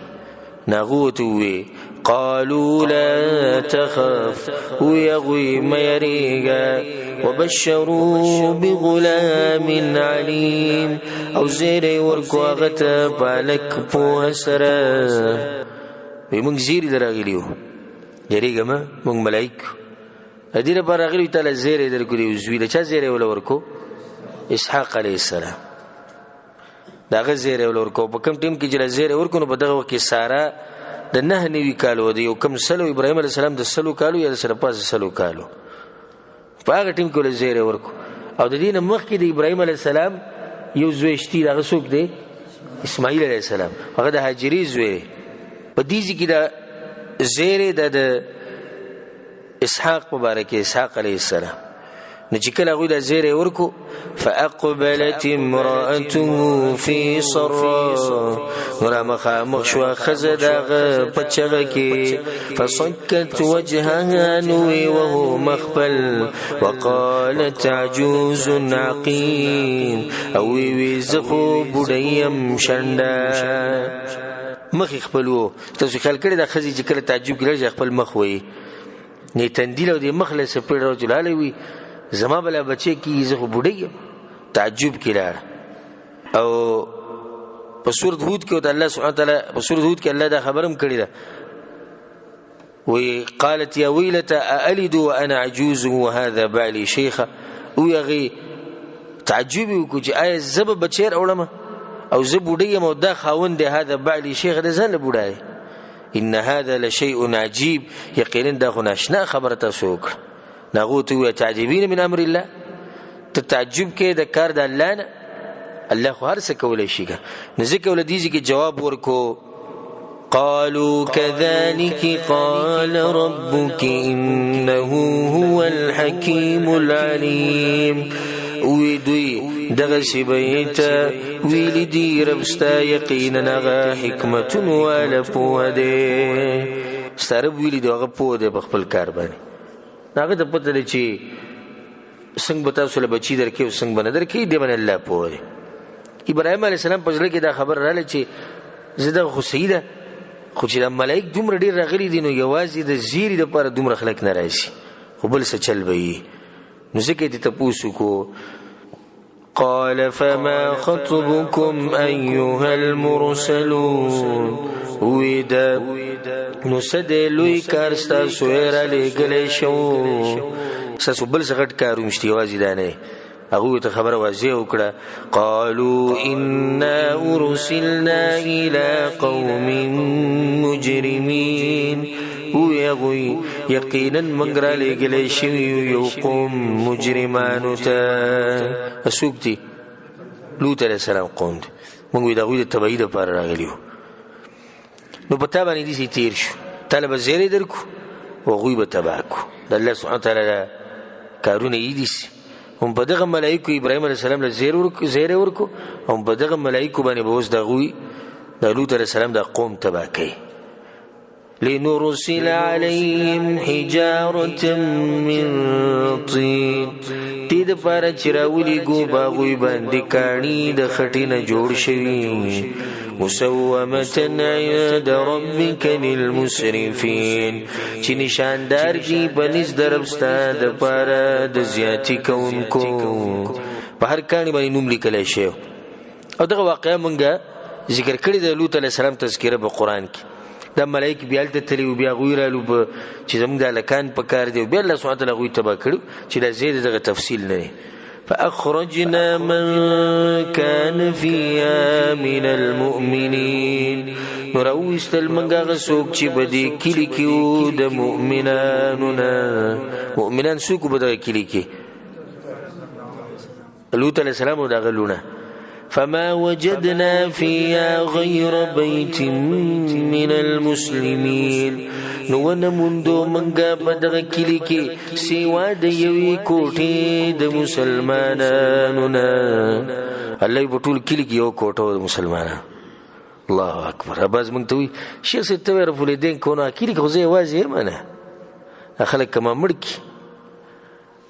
A: ناغوت وی قالوا لا تخف ويغوي ميريغا وبشروا بغلام عليم او زيري ورکو غته بالک په سره وي موږ زیری دراغلیو یریګه ما موږ ملائک ادیره براغلی تعالی زیری درکو دی زوی د چا زیری ول ورکو اسحاق علیه السلام داغه زیری ول ورکو په کوم ټیم کې چې زیری ورکو نو په دغه وخت کې ساره د 9 کالو دی او کوم سلو ابراهيم عليه السلام د سلو کالو یا د سره پاس سلو کالو په هغه ټیم کې ول زیری ورکو او د دین مخ کې د ابراهيم عليه السلام یو زویشتي دغه څوک دی اسماعیل علیه السلام هغه د هاجری زوی په دې کې د زیری د اسحاق مبارک اسحاق علیه السلام نجکل غوی د زیری ورکو فاقبلت امراته في صرا ورمخ مخشوا خزدغ پچغه کی فصكت وجهها نوي وهو مخبل وقالت عجوز عقيم او وی زخو بډیم شنده مخ خپلو تاسو خل کړي د خزي چې کله تعجب کړي خپل مخ وي نه تندیل د مخلص په رجلاله وي زما بلا بچي کی زه بډای تعجب کړه او په سورۃ هود کې الله سبحانه وتعالى په سورۃ هود کې الله دا خبرم کړی دا وقالت يا ويلتا أألد وأنا عجوز وهذا بعلي شيخا ويغي تعجبي وكوچ آیا زب بچیر اولما او زب بودی مودا خاوند هذا بعلي شيخ ده زن بودای ان هذا لشيء عجيب یقینا دا خو ناشنا خبرته سوک نغوت و تعجبین من امر الله تتعجب کې د کار د الله نه الله خو هر څه کولای شي نزدیک ولدیږي کې جواب ورکو قالوا كذلك قال ربك إنه هو الحكيم العليم ويدوي دغشي بيتا ويلدي ربستا يقينا غا حكمة ولا پوده ستارب ویلدي غا پوده بخپل کار باندې ناغه د پته لري چې څنګه بتا سره بچی درکې او څنګه بنه درکې دی باندې الله پوده ابراهيم عليه السلام په ځل کې دا خبر رااله چې زده خو سیده خو چې ملائک دومره ډیر راغلي دي نو یوازې د زیری د پاره دومره خلک نه راشي خو بل څه چل وي نو ځکه دې تاسو کو قال فما خطبكم ايها المرسلون ويدا نو سده لوی کار ستاسو را لګلې شو ساسو بل څه غټ کارو مشتي یوازې دانه هغه ته خبره واضح وکړه قالوا إنا أرسلنا إلى قوم مجرمين ويغوي يقينا مغرا لګلې شوی یو قوم مجرمانو ته اسوکتي لوط علیہ السلام قوم موږ دا غوې ته تبعید پر راغلیو نو پتا باندې دي تیر شو طلب زیری درکو او غوې به تباکو د الله سبحانه تعالی کارونه یې هم په دغه ملائکه ابراهيم عليه السلام له زیر ورکو هم په دغه ملائکه باندې بوس دغوي د لوط عليه السلام د قوم تبا کوي لنرسل عليهم حجارة من طين دې د پاره چراولي ګو باغوي باندې کانی د خټینه جوړ شوی مسومة عند ربك للمسرفين چې نشاندار کی بنز دربستا د پاره د زیاتی کونکو په هر کانی باندې نوم لیکل شي او دغه واقعا مونږه ذکر کړی د لوط علیه السلام تذکره په قران کې د ملائک بیا د تلی بیا غویرالو چې زموږ د لکان په کار دی بیا الله سبحانه تعالی غوی تبا کړو چې د زید دغه تفصیل نه فأخرجنا من كان فيها من المؤمنين نرويست المنغا سوق چې بدی کلی کیو د مؤمنان سوق بدی کلی کی لوط علیہ السلام دا غلونه فما وجدنا فيها غير بيت من المسلمين نو نموندو منگا بدغ کلی کی سیوا د یوی کوټی د مسلمانانو نه الله بټول کلی کی یو کوټو د مسلمانانو الله اکبر اباز مونږ ته وی شیخ ستویر فلیدین کو نو کلی کو زه واځي منه خلک کما مړکی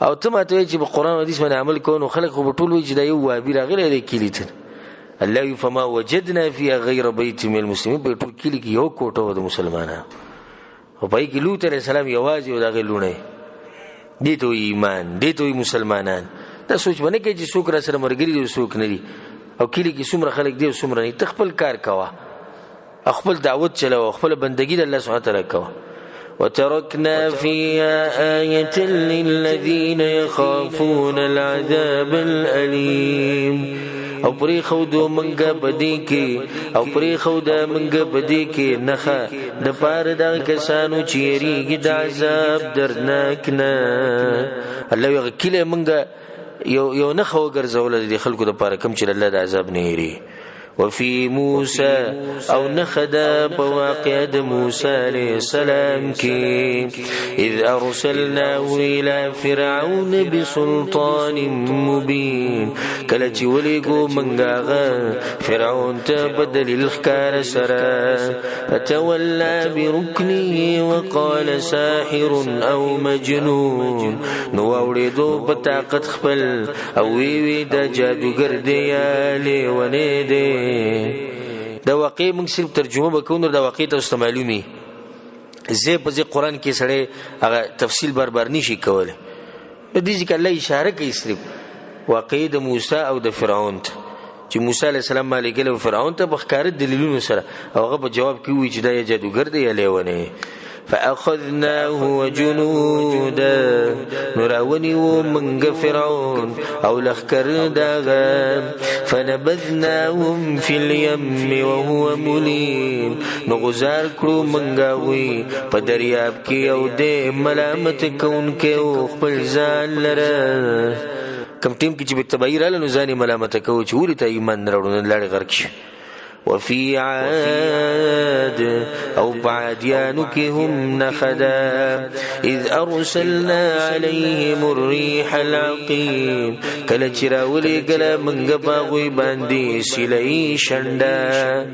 A: او ته ماته چې په قران او حدیث باندې عمل کوو خلک خو بټول وی چې دا یو وابي راغلی دی کلی ته الله فما وجدنا فيها غير بيت من المسلمين په ټول کلی کی یو کوټو د مسلمانانو او پای کې لوط علیہ السلام یوازې او دغه لونه دي ته ایمان دي ته مسلمانان دا سوچ باندې کې چې څوک را سره مرګري دي څوک نه دي او کلی کې څومره خلک دي څومره نه تخپل کار کوا خپل دعوت چلاو خپل بندګي د الله سبحانه تعالی کوا وتركنا فيها آية للذين يخافون العذاب الأليم او پری خودو منگا بدی کی او پری خودا منگا بدی کی نخا د پار دا کسانو چیریږي د عذاب درناک نه الله یو کله منگا یو نخو ګرځول دي خلکو د پار کم چې الله د عذاب نه یری وفي موسى او نخدا بواقع موسى عليه السلام كي إذ أرسلناه إلى فرعون بسلطان مبين كالتي وليقو منغاغا فرعون تبدل الخكار سرا فتولى بركنه وقال ساحر أو مجنون نواردو بطاقت خبل او ویوی دا جادو گردیالی ونیدی دا واقع موږ صرف ترجمه وکړو دا واقع ته معلومي زه په قرآن کې سره هغه تفصیل برابر نشي کوله د دې ځکه الله اشاره کوي صرف واقع د موسی او د فرعون چې موسی علی السلام مالګل فرعون ته بخکار دلیلونو سره هغه په جواب کې وی چې دا جادوګر دی یا لیونه فأخذناه وجنوده نراوني ومنغ فرعون أو لخكر داغا فنبذناهم في اليم وهو مليم نغزار کرو منغاوي پدریاب کی او دے ملامت کون کے او خپل ځان لره کم ټیم کې چې بتبعیر له نو ځان ملامت کوي چې ولې ته ایمان نه راوړو نه لاړې غرق شي. وفي عاد أو بعديانك هم نخدا إذ أرسلنا عليهم الريح العقيم كلا چراولي قلا من قباغوي باندي سلعي شندا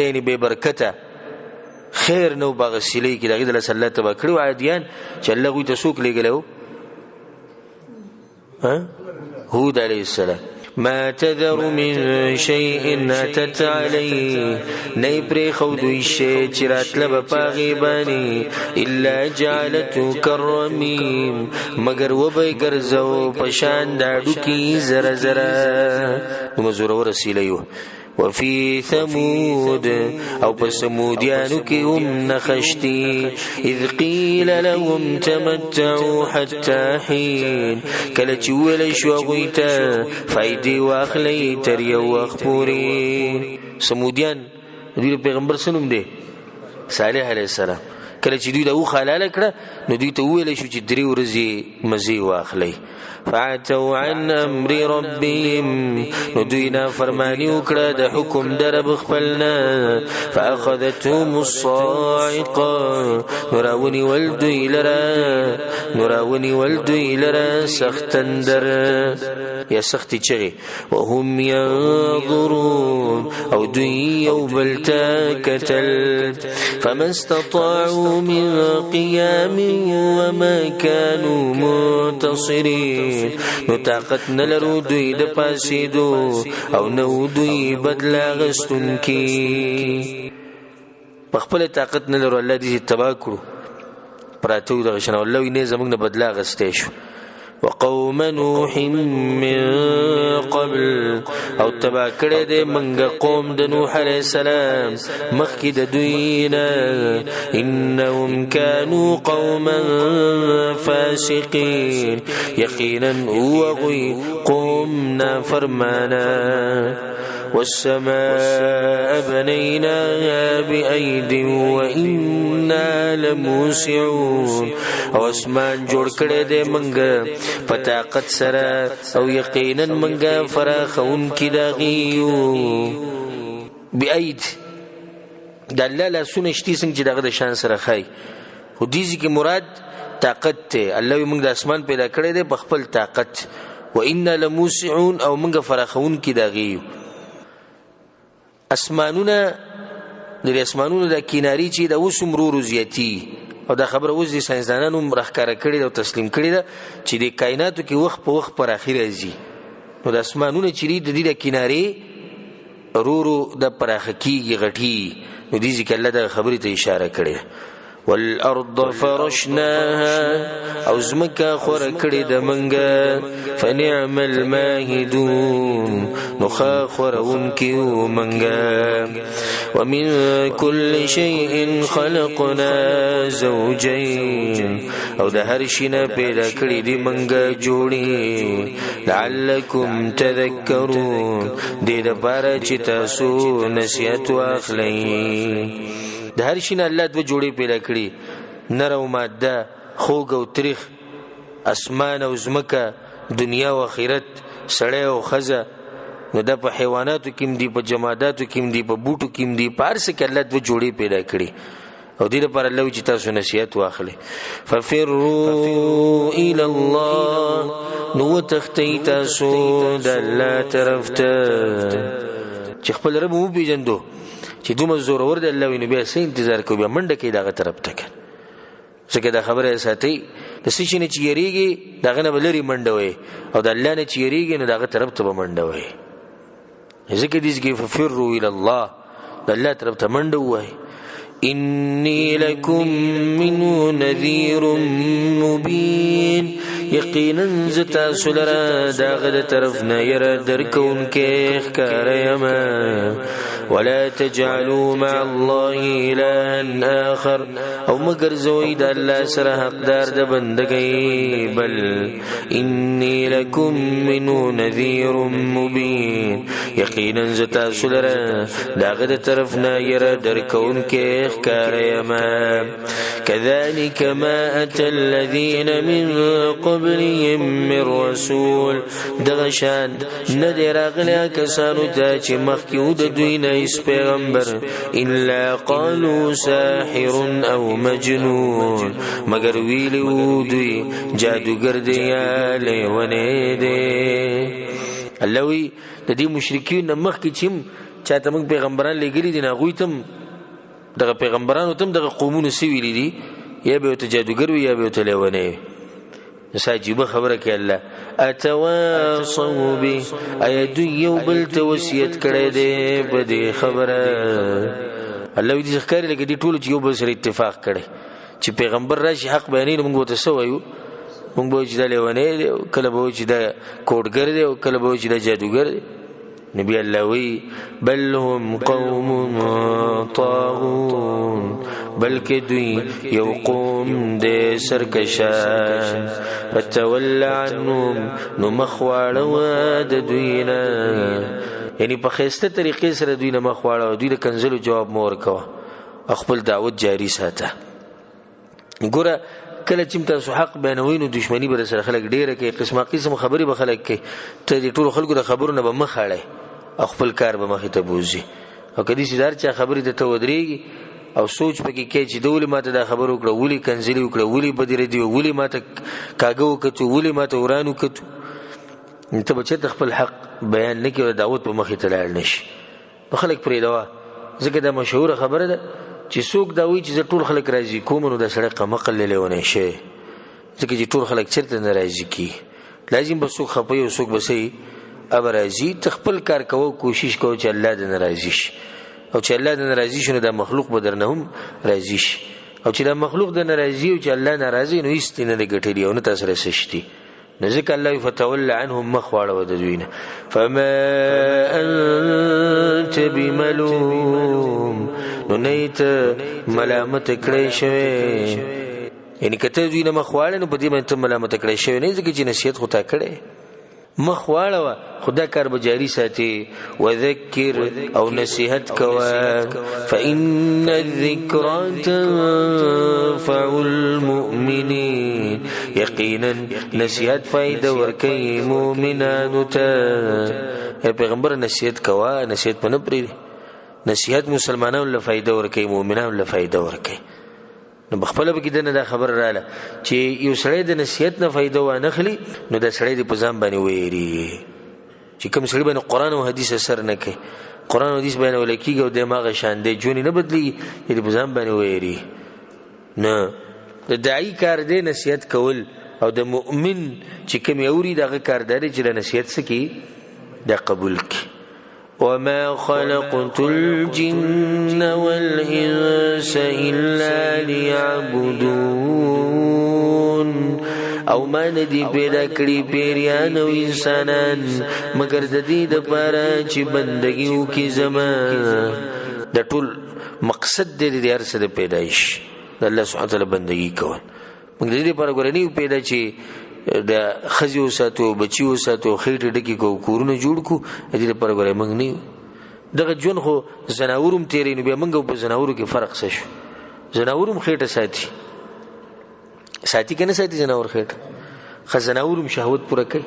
A: يعني ببركتا خیر نو باغ سلی کی دغه د الله تبا کړو عادیان چې الله غوي تسوک لګلو هود علیہ السلام ما تذر من شيء أتت عليه نيبري خودوي شيء چرات لب پاغي باني إلا جعلته كالرميم مگر وبي گرزو پشان داڑو کی زر نمزور ورسیلیو. وفي ثمود أو بسموديانك هم نخشتي إذ قيل لهم تمتعوا حتى حين كلتي وليش وغيتا فايدي واخلي تريو واخبوري. سموديان دوی پیغمبر سنوم دی صالح علیہ السلام کله چې دوی د او خلاله کړه نو دوی ته ویل شو چې درې ورځې مزي واخلي. فعتوا عن امر ربهم ندوینا فرمانی وکړه د حکم در بخپلنا فاخذتهم الصاعقه نراونی ولدوی لرا سختندر یا سختی چغی وهم ينظرون او دوی یو بلتا کتل فما استطاعوا من قيام وما كانوا منتصرين نو طاقت نلرو دوی د پاسیدو او نو دوی بدلا غستون کی بخپل طاقت نلرو الله دې تبا کړو پراتو د غشنه الله ویني زموږ نه بدلا غستې شو. وقوم نوح من قبل او تبا کړه دې منګه قوم د نوح عليه السلام مخکې د دوینا انهم كانوا قوما فاسقين یقینا هو غوي قومنا فرمانا. والسماء بنيناها بأيد وإنا لموسعون او اسمان جوړ کړه دې منګه پتاقت سره او یقینا منګه فراخون کی دغیو بأيد دلاله سنشتي څنګه چې دغه د شان سره خای خو دې کې مراد طاقت ته الله موږ د اسمان پیدا کړی دی په خپل طاقت وإنا لموسعون او موږ فراخون کی دغیو. اسمانونه د کیناری چې د وسمرو روزیتی او دا خبره اوس د ساينسدانانو مخکاره کړي او تسلیم کړي دا چې د کائناتو کې وخت په وخت پر اخر راځي نو د اسمانونو چې د کیناری رورو د پراخ کیږي غټي نو دې ځکه الله دا خبره ته اشاره کړي. والارض فرشناها او زمکا خور کړي د منګه فنعم الماهدون نخا خورون کیو منګه. ومن كل شيء خلقنا زوجين او د هر شي نه پیدا کړي دي منګه جوړي لعلكم تذكرون دې د بار چې تاسو نصیحت واخلئ. د هر شي نه الله د جوړې پیدا کړي نر او ماده خوږ او تریخ اسمان او زمکه دنیا او آخرت سړی او خزه نو د په حیواناتو کې دي په جماداتو کې دي په بوټو کې دي پارس کې الله د جوړې پیدا کړي او دې لپاره الله چې تاسو نصیحت واخلئ. ففروا الى الله نو تختی تاسو د الله طرف ته چې خپل رب مو پیژندو چې دومره زور ور دی الله ویني بیا سې انتظار کوي بیا منډه کوي دغه طرف ته ځکه دا خبره ساتي د سې نه چې یریږي دغه نه بلري منډه وي او د الله نه چې یریږي نو دغه طرف ته منډه وي ځکه دې کې ففروا الى الله د الله طرف ته منډه وي. إني لكم منه نذير مبين یقینا زتا سلرا داغد طرفنا ير دركون كيخ كاريما ولا تجعلوا مع الله إلها آخر او مگر زوید الله سره حقدار د بندګي بل اني لكم منه نذير مبين یقینا زتا سلرا داغد طرفنا ير دركون كيخ كاريما كذلك ما أتى الذين من قبلهم من رسول دغشان ندر اغلا کسانو تا چې مخکیو د دوی نه هیڅ پیغمبر الا قالوا ساحر او مجنون مگر ویلو دوی جادوګر دی یا لیونه دی. الله وی د دې مشرکین مخکې چې چاته موږ پیغمبران لګری دي نه غوي تم دغه پیغمبرانو تم دغه قومونو سی ویلي دي یا به ته جادوګر وي یا به ته لیونه. ساجيبه خبره کې الله اتواصوا به ايد یو بل توصیت کړي دي په دې خبره. الله دې ښکاری لکه دې ټول یو بل سره اتفاق کړي چې پیغمبر راشي حق بیانې موږ ته سوایو موږ به چې د لیونه کله به چې د کوډګر دی او کله به چې د جادوګر دی. نبی الله وی بل هم قوم طاغون بلکې دوی یو قوم دې سرکشان فتول عنهم نو مخواړه د دوی نه یعنی په خسته طریقې سره دوی نه مخواړه دوی د کنزلو جواب مور کوه خپل دعوت جاری ساته. ګوره کله چې تاسو حق بیانوي نو دښمنی بر سره خلک ډیره کوي قسمه قسم خبري به خلک کوي ته دې ټول خلکو د خبرونه به مخاړي خپل کار به مخې ته بوزي او کدي چې دار چا خبرې ته ودرېږي او سوچ پکې کې چې دوی ماته دا خبر وکړه ولي کنځلي وکړه ولي بدره دی ولي ماته کاګو کته ولي ماته ورانو کته ته بچ خپل حق بیان نه کوي دعوت په مخې ته لاړ نشي خلک پرې دا ځکه دا مشهور خبره ده چې څوک دا وی چې ټول خلک راضي کوم نو د سړک مقل لیونه شي ځکه چې ټول خلک چرته ناراضي کی لازم به څوک خپي او څوک بسې اب راضي تخپل کار کوو کوشش کوو چې الله دې ناراضي شي او چې الله دې ناراضي شي نو د مخلوق بدرنه هم راضي شي او چې د مخلوق د ناراضي او چې الله ناراضي نو هیڅ نه لګټلی او نه تاسو رسشتي نزك الله فتولى عنهم مخواړه ودوینه فما انت بملوم نو نیت ملامت کړی شوی یعنی کته دوی نه مخواړه نو په دې باندې ملامت کړی شوی نه ځکه چې نصیحت خو تا کړی مخواړه خدا کار به جاری ساتي وذکر او نصیحت کوا فإن الذکرى تنفع المؤمنین یقینا نصیحت فائدہ ورکي مؤمنانو ته پیغمبر نصیحت کوا نصیحت پنه پری نصیحت مسلمانانو له فائدہ ورکي مؤمنانو له فائدہ ورکي نو بخپله به کېدنه دا خبر رااله چې یو سړی د نصیحت نه فایده وانخلي نو دا سړی د په ځان باندې ویری چې کوم سړی باندې قرآن او حدیث اثر نه کوي قرآن او حدیث باندې ولکېږي او دماغ شان دی جونې نه بدلېږي چې په ځان باندې ویری نه د داعي کار دی نصیحت کول او د مؤمن چې کوم یوري دغه کار دی چې د نصیحت سکی دا قبول کی وما خلقت الجن والإنس إلا ليعبدون او ما ندی پیدا کړی پیریان او انسانان مگر د دې لپاره چې بندګي وکي زما د ټول مقصد دې د هر څه د پیدایش د الله سبحانه وتعالى بندګي کول موږ دې لپاره ګورنی پیدا چې د خزیو ساتو بچیو ساتو خېټه ډکی کو کورونه جوړ کو دې لپاره غوړې موږ نه دغه جون خو زناورم تیرې نو به موږ په زناورو کې فرق څه شو زناورم خېټه ساتي کنه ساتي زناور خېټه خزناورم شهوت پوره کوي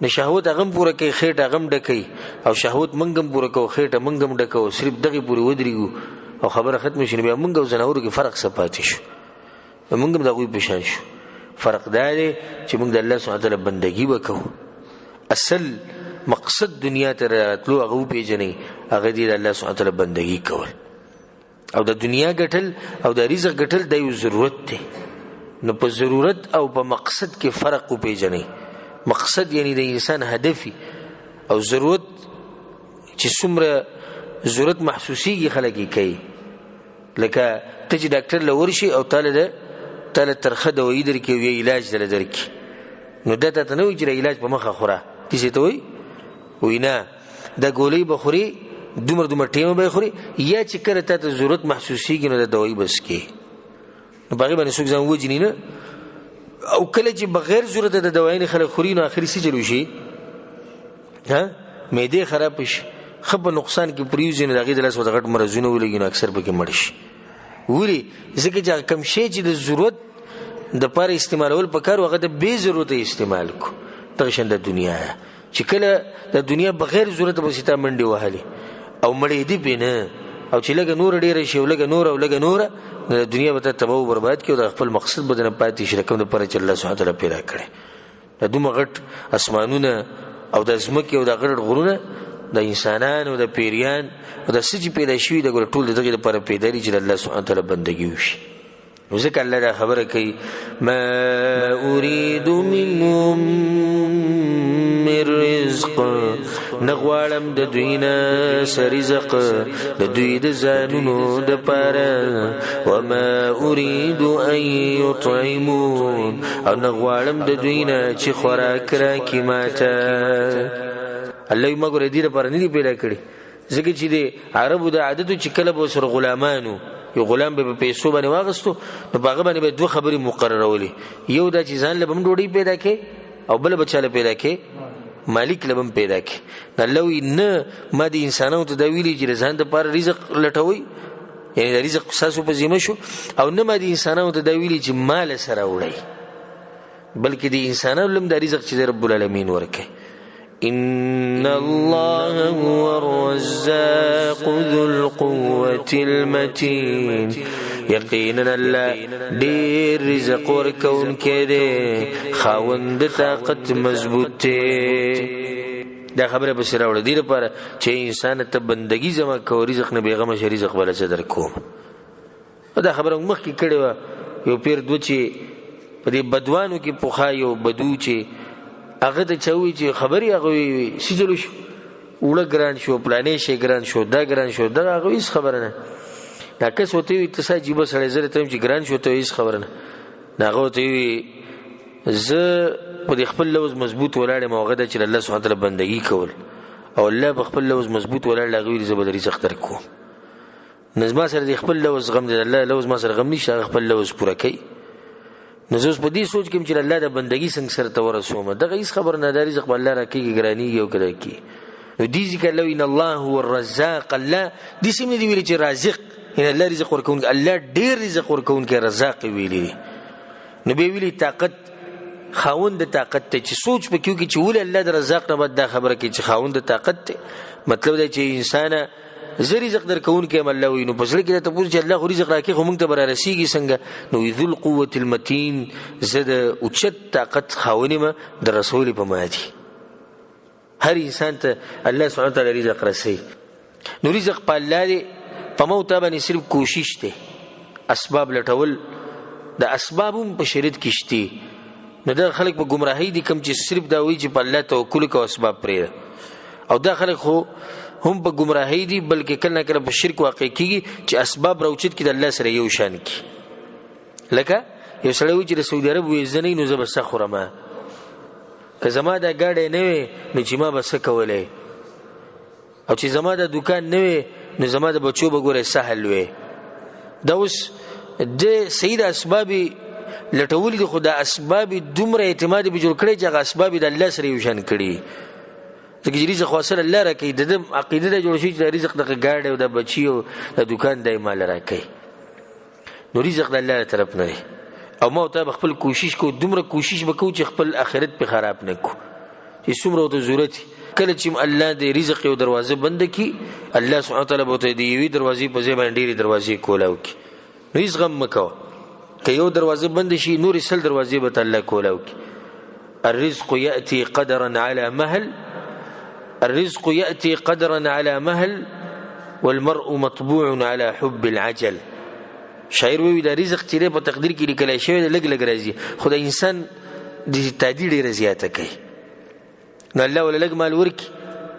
A: نه شهوت هغه پوره کوي خېټه هغه ډکې او شهوت منګم پوره کو خېټه منګم ډکو صرف دغه پوره ودرېګو او خبره ختم شي بیا موږ زناورو کې فرق څه پاتې شو موږ دغه په شان شو فرق دا دی چې موږ د الله سبحانه وتعالى بندګي وکړو اصل مقصد دنیا ته راتلو هغه پیژنې هغه دی د الله سبحانه وتعالى بندګي کول او د دنیا ګټل او د رزق ګټل د یو ضرورت دی نو په ضرورت او په مقصد کې فرق پیژنې مقصد یعنی د انسان هدفي او ضرورت چې څومره ضرورت محسوسيږي خلک یې کوي لکه ته چې ډاکټر لور شي او تعالی ترخه دوايي درکې وی علاج دل درکې نو دا ته نه وایي چې علاج په مخه خوره داسې ته وایي وایي نه دا ګولۍ به خوري دومره ټیمه به یې خوري یا چې کله تا ته ضرورت محسوسېږي نو دا دوایي بس کې نو په هغې باندې څوک ځان وجني نه او کله چې بغیر ضرورته د دوایي نه خلک خوري نو اخري څه چل وشي معدې خراب شي ښه په نقصان کې پرېوځي نو د هغې د لاس ورته غټ مرضونه ولګي نو اکثر پکې مړ شي ولې ځکه چې هغه کم شی چې د ضرورت دپاره استعمالول پکار و هغه د بې ضرورته استعمال کو دغه شان د دنیا چې کله د دنیا بغیر ضرورته پسې تا منډې وهلې او مړېدې پې نه او چې لږه نوره ډېره شي او لږه نوره او لږه نوره نو د دنیا به ته تباه و برباد کړي او د خپل مقصد به دنه پاتې شي د کوم دپاره چې الله سبحانه تعالی پیدا کړی د دومره غټ اسمانونه او د ځمکې او د غټ غرونه د انسانانو د پیریان او د څه چې پیدا شوي د ټول د دغې دپاره پیدا دي چې د الله سبحانه تعالی بندګي وشي نو ځکه الله دا خبره کوي ما اريد منهم من رزق نه غواړم د دوی نه څه رزق د دوی د ځانونو دپاره وما اريد ان يطعمون او نه غواړم د دوی نه چې خوراک راکړي ماته الله ما ګوره دې دپاره نه دي پیدا کړي ځکه چې د عربو د عادتو چې کله به ورسره غلامانو یو غلام به په پیسو باندې واغستو نو په هغه باندې به دوه خبرې مقررولې یو دا چې ځان له به هم ډوډۍ پیدا کړي او بله به چاله پیدا کړي مالک له به هم پیدا کړي نو الله وایي نه ما د انسانانو ته دا ویلي چې د ځان دپاره رزق لټوئ یعنې د رزق ستاسو په ذمه شو او نه ما د انسانانو ته دا ویلي چې مال سره وړئ بلکې د انسانانو هم دا رزق چې د رب العالمین ورکوي إن الله هو الرزاق ذو القوة المتين یقینا الله ډېر رزق ورکوونکی دی خاوند طاقت مضبوط دی دا خبره پسې راوړه دې لپاره چې انسان ته بندګي زما کوه رزق نه بېغمه شه رزق بله څه درکوم دا خبره مخکې کړې وه یو پیر دوه چې په دې بدوانو کې پخوا یو بدو چې هغه ته چا ووایي چې خبرې هغه وایي څه چلو شو اوړه ګران شو پلانې شی ګران شو دا ګران شو دغه هغه هېڅ خبره نه دا کس ورته وایي ته څه عجیبه سړی زه درته وایم چې ګران شو ته هېڅ خبره نه نو هغه ورته وایي زه په دې خپل لوز مضبوط ولاړ یم او هغه ده چې الله سبحانه تعالی بندګي کول او الله په خپل لوز مضبوط ولاړ هغه ویلي زه به د رزق درکوم نو زما سره د خپل لوز غم دی الله لوز ما سره غم نشته هغه خپل لوز پوره کوي نو زه اوس په دې سوچ کې یم چې الله د بندګي څنګه سره ته ورسوم دغه هېڅ خبر نه دا رزق به الله راکوي ګرانېږي او که دا کي نو دې ذکر الله ان الله هو الرزاق الله داسې هم نه دي ویلي چې رازق یعنې الله رزق ورکوونکی الله ډېر رزق ورکوونکی رزاق یې ویلي دي نو بیا ویلي طاقت خاوند د طاقت ته چې سوچ پکې وکړي چې ولې الله د رزاق نه بعد دا خبره کوي چې خاوند د طاقت ته مطلب دی چې انسانه زه رزق درکوونکی یم الله وایي نو په زړه کې درته پوښتنه چې الله خو رزق راکوي خو موږ ته به رارسېږي څنګه نو وایي ذو القوة المتین زه د اوچت طاقت خاوند یم د رسول په ما دي هر انسان ته الله سبحانه تعالی رزق رسوي نو رزق په الله دی په ما او تا باندې صرف کوشش دی اسباب لټول د اسباب هم په شریعت کې شته نو دا خلک په ګمراهۍ دي کوم چې صرف دا وایي چې په الله توکل کوه اسباب پرېږده او دا خلک خو هم په ګمراهۍ دي بلکې کله نه کله په شرک واقع کېږي چې اسباب راوچت کړي د الله سره یو شان کړي لکه یو سړی وایي چې د سعودي عرب ویزه نه وي نو زه به څه خورم که زما دا ګاډی نه وي نو چې ما به څه کولی او چې زما دا دوکان نه وي نو زما د بچو به ګوره سهل وي دا اوس د صحیح د اسباب لټولي دي خو د اسباب دومره اعتماد به جوړ کړی چې هغه اسباب د الله سره یو شان کړي ځکه چې رزق خو اصل الله راکوي د ده عقیده دا جوړه شوي چې د رزق دغه ګاډی او د بچي او د دوکان دی مال راکوي نو رزق د الله له طرف نه دی او ما ورته به خپل کوشش کوو دومره کوشش به کوو چې خپل آخرت پې خراب نه کړو چې څومره ورته ضرورت کله چې الله د رزق یو دروازه بنده کړي الله سبحانه تعالی به ورته د یوې دروازې په ځای باندې ډېرې دروازې کولاو کړي نو هېڅ غم مه کوه که یو دروازه بنده شي نورې 100 دروازې به ته الله کولاو کړي الرزق یأتي قدرا على مهل الرزق يأتي قدرا على مهل والمرء مطبوع على حب العجل شاعر وی دا رزق چې په تقدیر کې لیکل شوی دی لګ لګ راځي خو د انسان د تعدیل ډېره زیاته کوي نو الله ولا لګ مال ورکي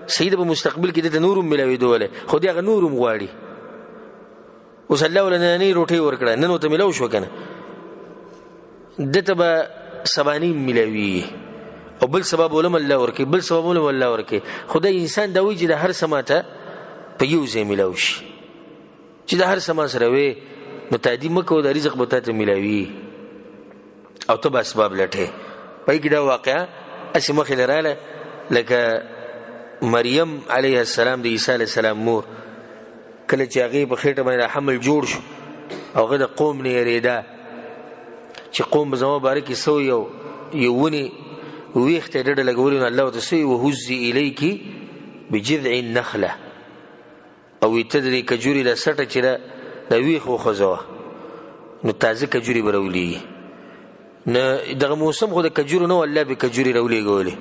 A: سید په مستقبل کې د نورم ملاوېدو ولا خو دې هغه نورم غواړي اوس الله ولا نه روټي ورکړه نن ته ملاو شو کنه دته به سباني ملاوي او بل سبب ولم الله ورکي بل سبب ولم الله ورکي. خدای انسان دا وی چې د هر سماته په یو ځای ملاوي چې د هر سما سره وي نو تعدی مکو د رزق به ته ملاوي او ته اسباب لټه. پای کې دا واقعا اسې مخې لراله لکه مریم علیه السلام د عیسی علیه السلام مور کله چې هغه په خېټه باندې حمل جوړ شو او هغه د قوم نه یریدا چې قوم به زما بارکې سو یو ونی ویخته ډډه لګولې نو الله وتعالى وهزي الیکی بجذع النخله او تدری کجوري د سټه چې د ویخ وخزوه نو تازه کجوري برولي نه دغه موسم خو د کجورو نو الله به کجوري رولي ګولې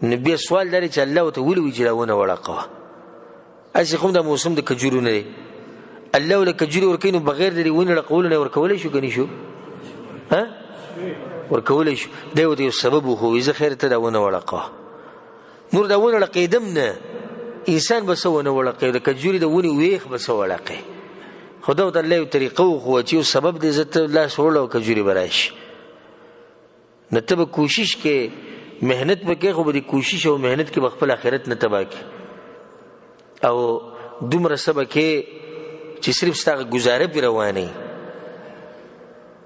A: نو بیا سوال لري چې الله وتعالى وی جلاونه وړقه اسی کوم د موسم د کجورو نه الله ول کجوري ورکینو بغیر د ونه لقول نه ورکول شو کني شو ها ورکول شو دا یو سبب خو اذا خیر ته دا ونه وړقه نور دا ونه لقیدم نه انسان بسونه وړقه د کجوري د ونی ویخ بسو وړقه خدا تعالی یو طریقو خو چې سبب دې عزت الله سوړو کجوري براش نتبه کوشش کې مهنت وکې خو به کوشش او مهنت کې خپل آخرت نه تبا کې او دومره سبا کې چې صرف ستاسو گزاره پی روانه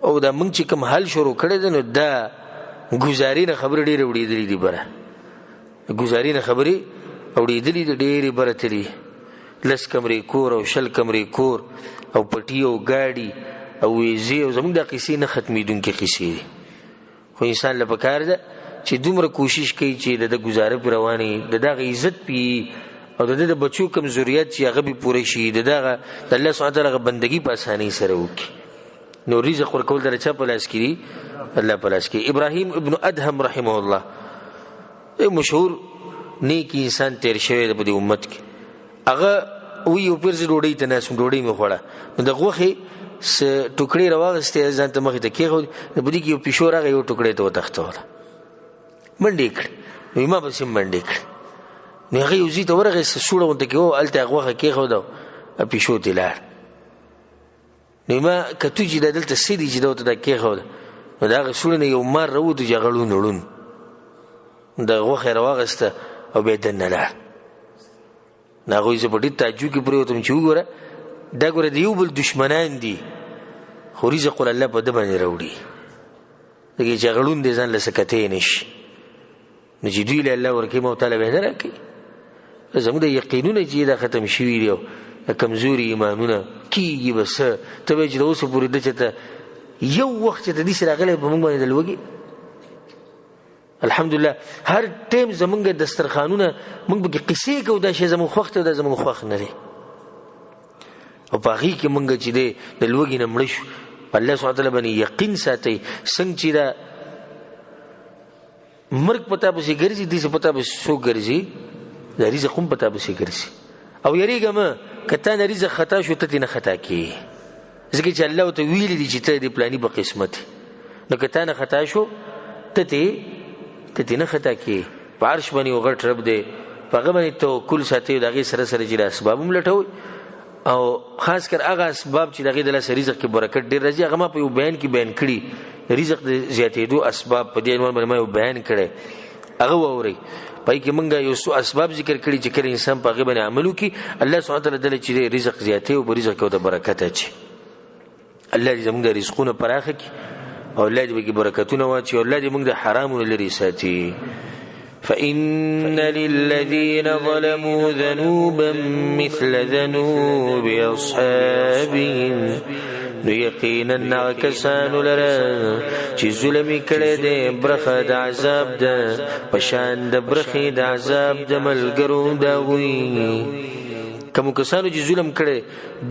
A: او دا مونږ چې کوم حل شروع کړی دی نو دا گزاري نه خبر ډېر وړېدلې دي بره گزاري نه خبرې وړېدلې دي ډېرې بره تلې 10 کمرې کور او 10 کمرې کور او پټي او ګاډي او ویزې او زموږ د قصې نه ختمېدونکې قصې دي خو انسان له پکار ده چې دومره کوشش کوي چې د گزاره پی روانه د دغه عزت پی او د بچو کم ضرورت چې هغه به پوره شي دغه د الله سبحانه وتعالى بندگی په اسانۍ سره وکړي نو رزق ورکول درچا په لاس کې دی الله په لاس کې. ابراهیم ابن ادهم رحمه الله مشهور نیک انسان تیر شوی د امت کې هغه وی او پرځ ډوډۍ ته ناس ډوډۍ می خوړه نو د غوخه س ټوکړې راوغسته ځان ته مخې ته کېغو د بده کې یو پښور هغه یو ټوکړې ته وتښتول منډې کړ نو ما بس منډې کړ نو هغه یو زی ته ورغه سوړه ونته کې او الته غوخه کېغو دا پښو ته لار نو ما کته چې دلته سړي چې دوته دا کېغو نو دا سوړه نه یو مار راوته جګړون نړون دا غوخه راوغسته او به دنه لار ناغوی زه په ډېر تعجب کې پرېوتم چې وګوره دا ګوره د یو بل دشمنان دي خو رزق الله په ده باندې راوړي دغې جګړون دی ځان له څه کتی نه شي نو چې دوی له الله ورکوي ما تعالی به نه راکوي زموږ د یقینونه چې دا ختم شوي دي او د کمزوري ایمانونه کېږي به څه ته به چې د اوسه پورې ده چې ته یو وخت چې ته داسې راغلی په موږ باندې د لوږې الحمدلله هر ټیم زمونږ دسترخوانونه موږ به کې قصې کوو دا شی زموږ خوښ دی دا زموږ خوښ نه دی او په هغې کې موږ چې دی د لوږې نه مړه شو په الله سبحانه وتعالی باندې یقین ساتئ څنګه چې دا مرګ په تا پسې ګرځي داسې په تا پسې څوک ګرځي دا رزق هم په تا پسې ګرځي او یریږه مه که تا نه رزق خطا شو ته ترې نه خطا کېږي ځکه چې الله ورته ویلي دي چې ته د پلاني په قسمت نو که تا نه خطا شو ته نه خطا کې په عرش باندې یو غټ رب دی په هغه باندې توکل ساتئ د هغې سره سره چې د اسباب هم لټوئ او خاص کر هغه اسباب چې د هغې د لاسه رزق کې برکت ډېر راځي هغه ما په یو بیان کې بیان کړي رزق د زیاتېدو اسباب په دې عنوان باندې ما یو بیان کړی هغه واورئ پای کې موږ یو څو اسباب ذکر کړي چې کله انسان په هغې باندې عمل وکړي الله سبحانه وتعالی دله چې رزق زیاتوي او په رزق کې ورته برکت اچي الله دې زموږ د رزقونه پراخه کړي او الله دې بګي برکتونه واچي او الله دې موږ د حرامونو لري ساتي. فإن للذين ظلموا ذنوبا مثل ذنوب أصحابهم نو یقینا کسانو لره چې ظلم کړي دي برخه د عذاب ده پشان د برخه د عذاب د ملګرو دا وي کوم کسانو چې ظلم کړي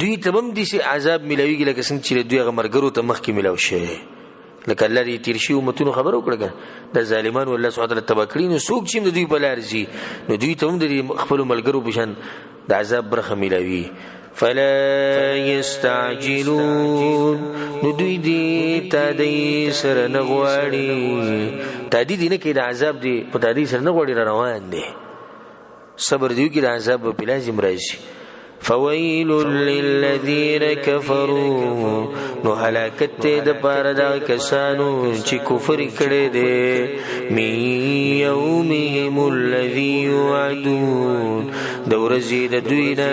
A: دوی ته هم دي عذاب ملويږي لکه څنګه چې دوی غمرګرو ته مخکې ملو شي لکه الله دې تیر شي امتونو خبرو کړه د ظالمانو الله سبحانه وتعالی تبا کړي نو څوک چې دوی په لار ځي نو دوی ته هم د خپل ملګرو بشن د عذاب برخه ملوي فلا يستعجلون نو دوی دې تادی سره نه غواړي تادی دې نه کې د عذاب دې په تادی سره نه غواړي روان دي صبر دیو کې د عذاب په لازم راځي فویل للذین کفروا نو هلاکت ته د پاره دا کسانو چې کفر کړي دي می یومهم الذی یوعدون د ورځې د دوی نه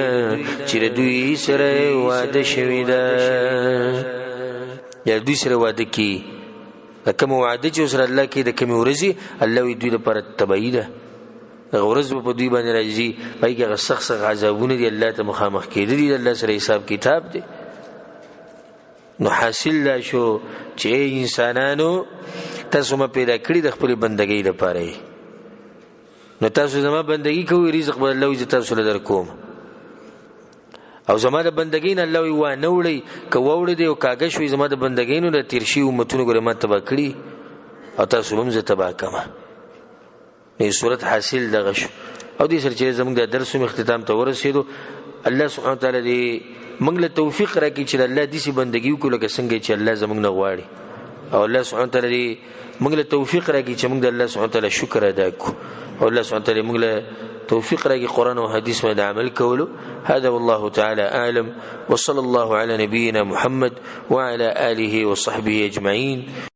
A: چې د دوی سره وعده شوی ده یا دوی سره وعده کی کوم وعده چې سره الله کې د کوم ورځې الله وی دوی لپاره تبعی ده غورز په دوی باندې راځي پای کې سخت عذابونه دي الله ته مخامخ کېدل دي الله سره حساب کتاب دي نو حاصل لا شو چې انسانانو تاسو ما پیدا کړی د خپل بندګۍ لپاره نو تاسو زما بندګۍ کوئ رزق به الله عزت تاسو له درکوم او زما د بندګۍ نه الله و نه وړي کو وړي دی او کاګه شوي زما د بندګۍ نو د تیرشي امتونو ګره ما تبا کړی او تاسو هم زه تبا کما نه صورت حاصل دغه شو او دې سره چې زموږ د درس اختتام ته ورسېدو الله سبحانه وتعالى دې موږ له توفیق راکړي چې الله دې سي بندګي وکړو لکه څنګه چې الله زموږ نه غواړي او الله سبحانه وتعالى دې موږ له توفیق راکړي چې موږ د الله سبحانه وتعالى شکر ادا کړو او الله سبحانه وتعالى موږ له توفيق راكي قرآن وحديث ما عمل كولو هذا والله تعالى أعلم وصلى الله على نبينا محمد وعلى آله وصحبه أجمعين.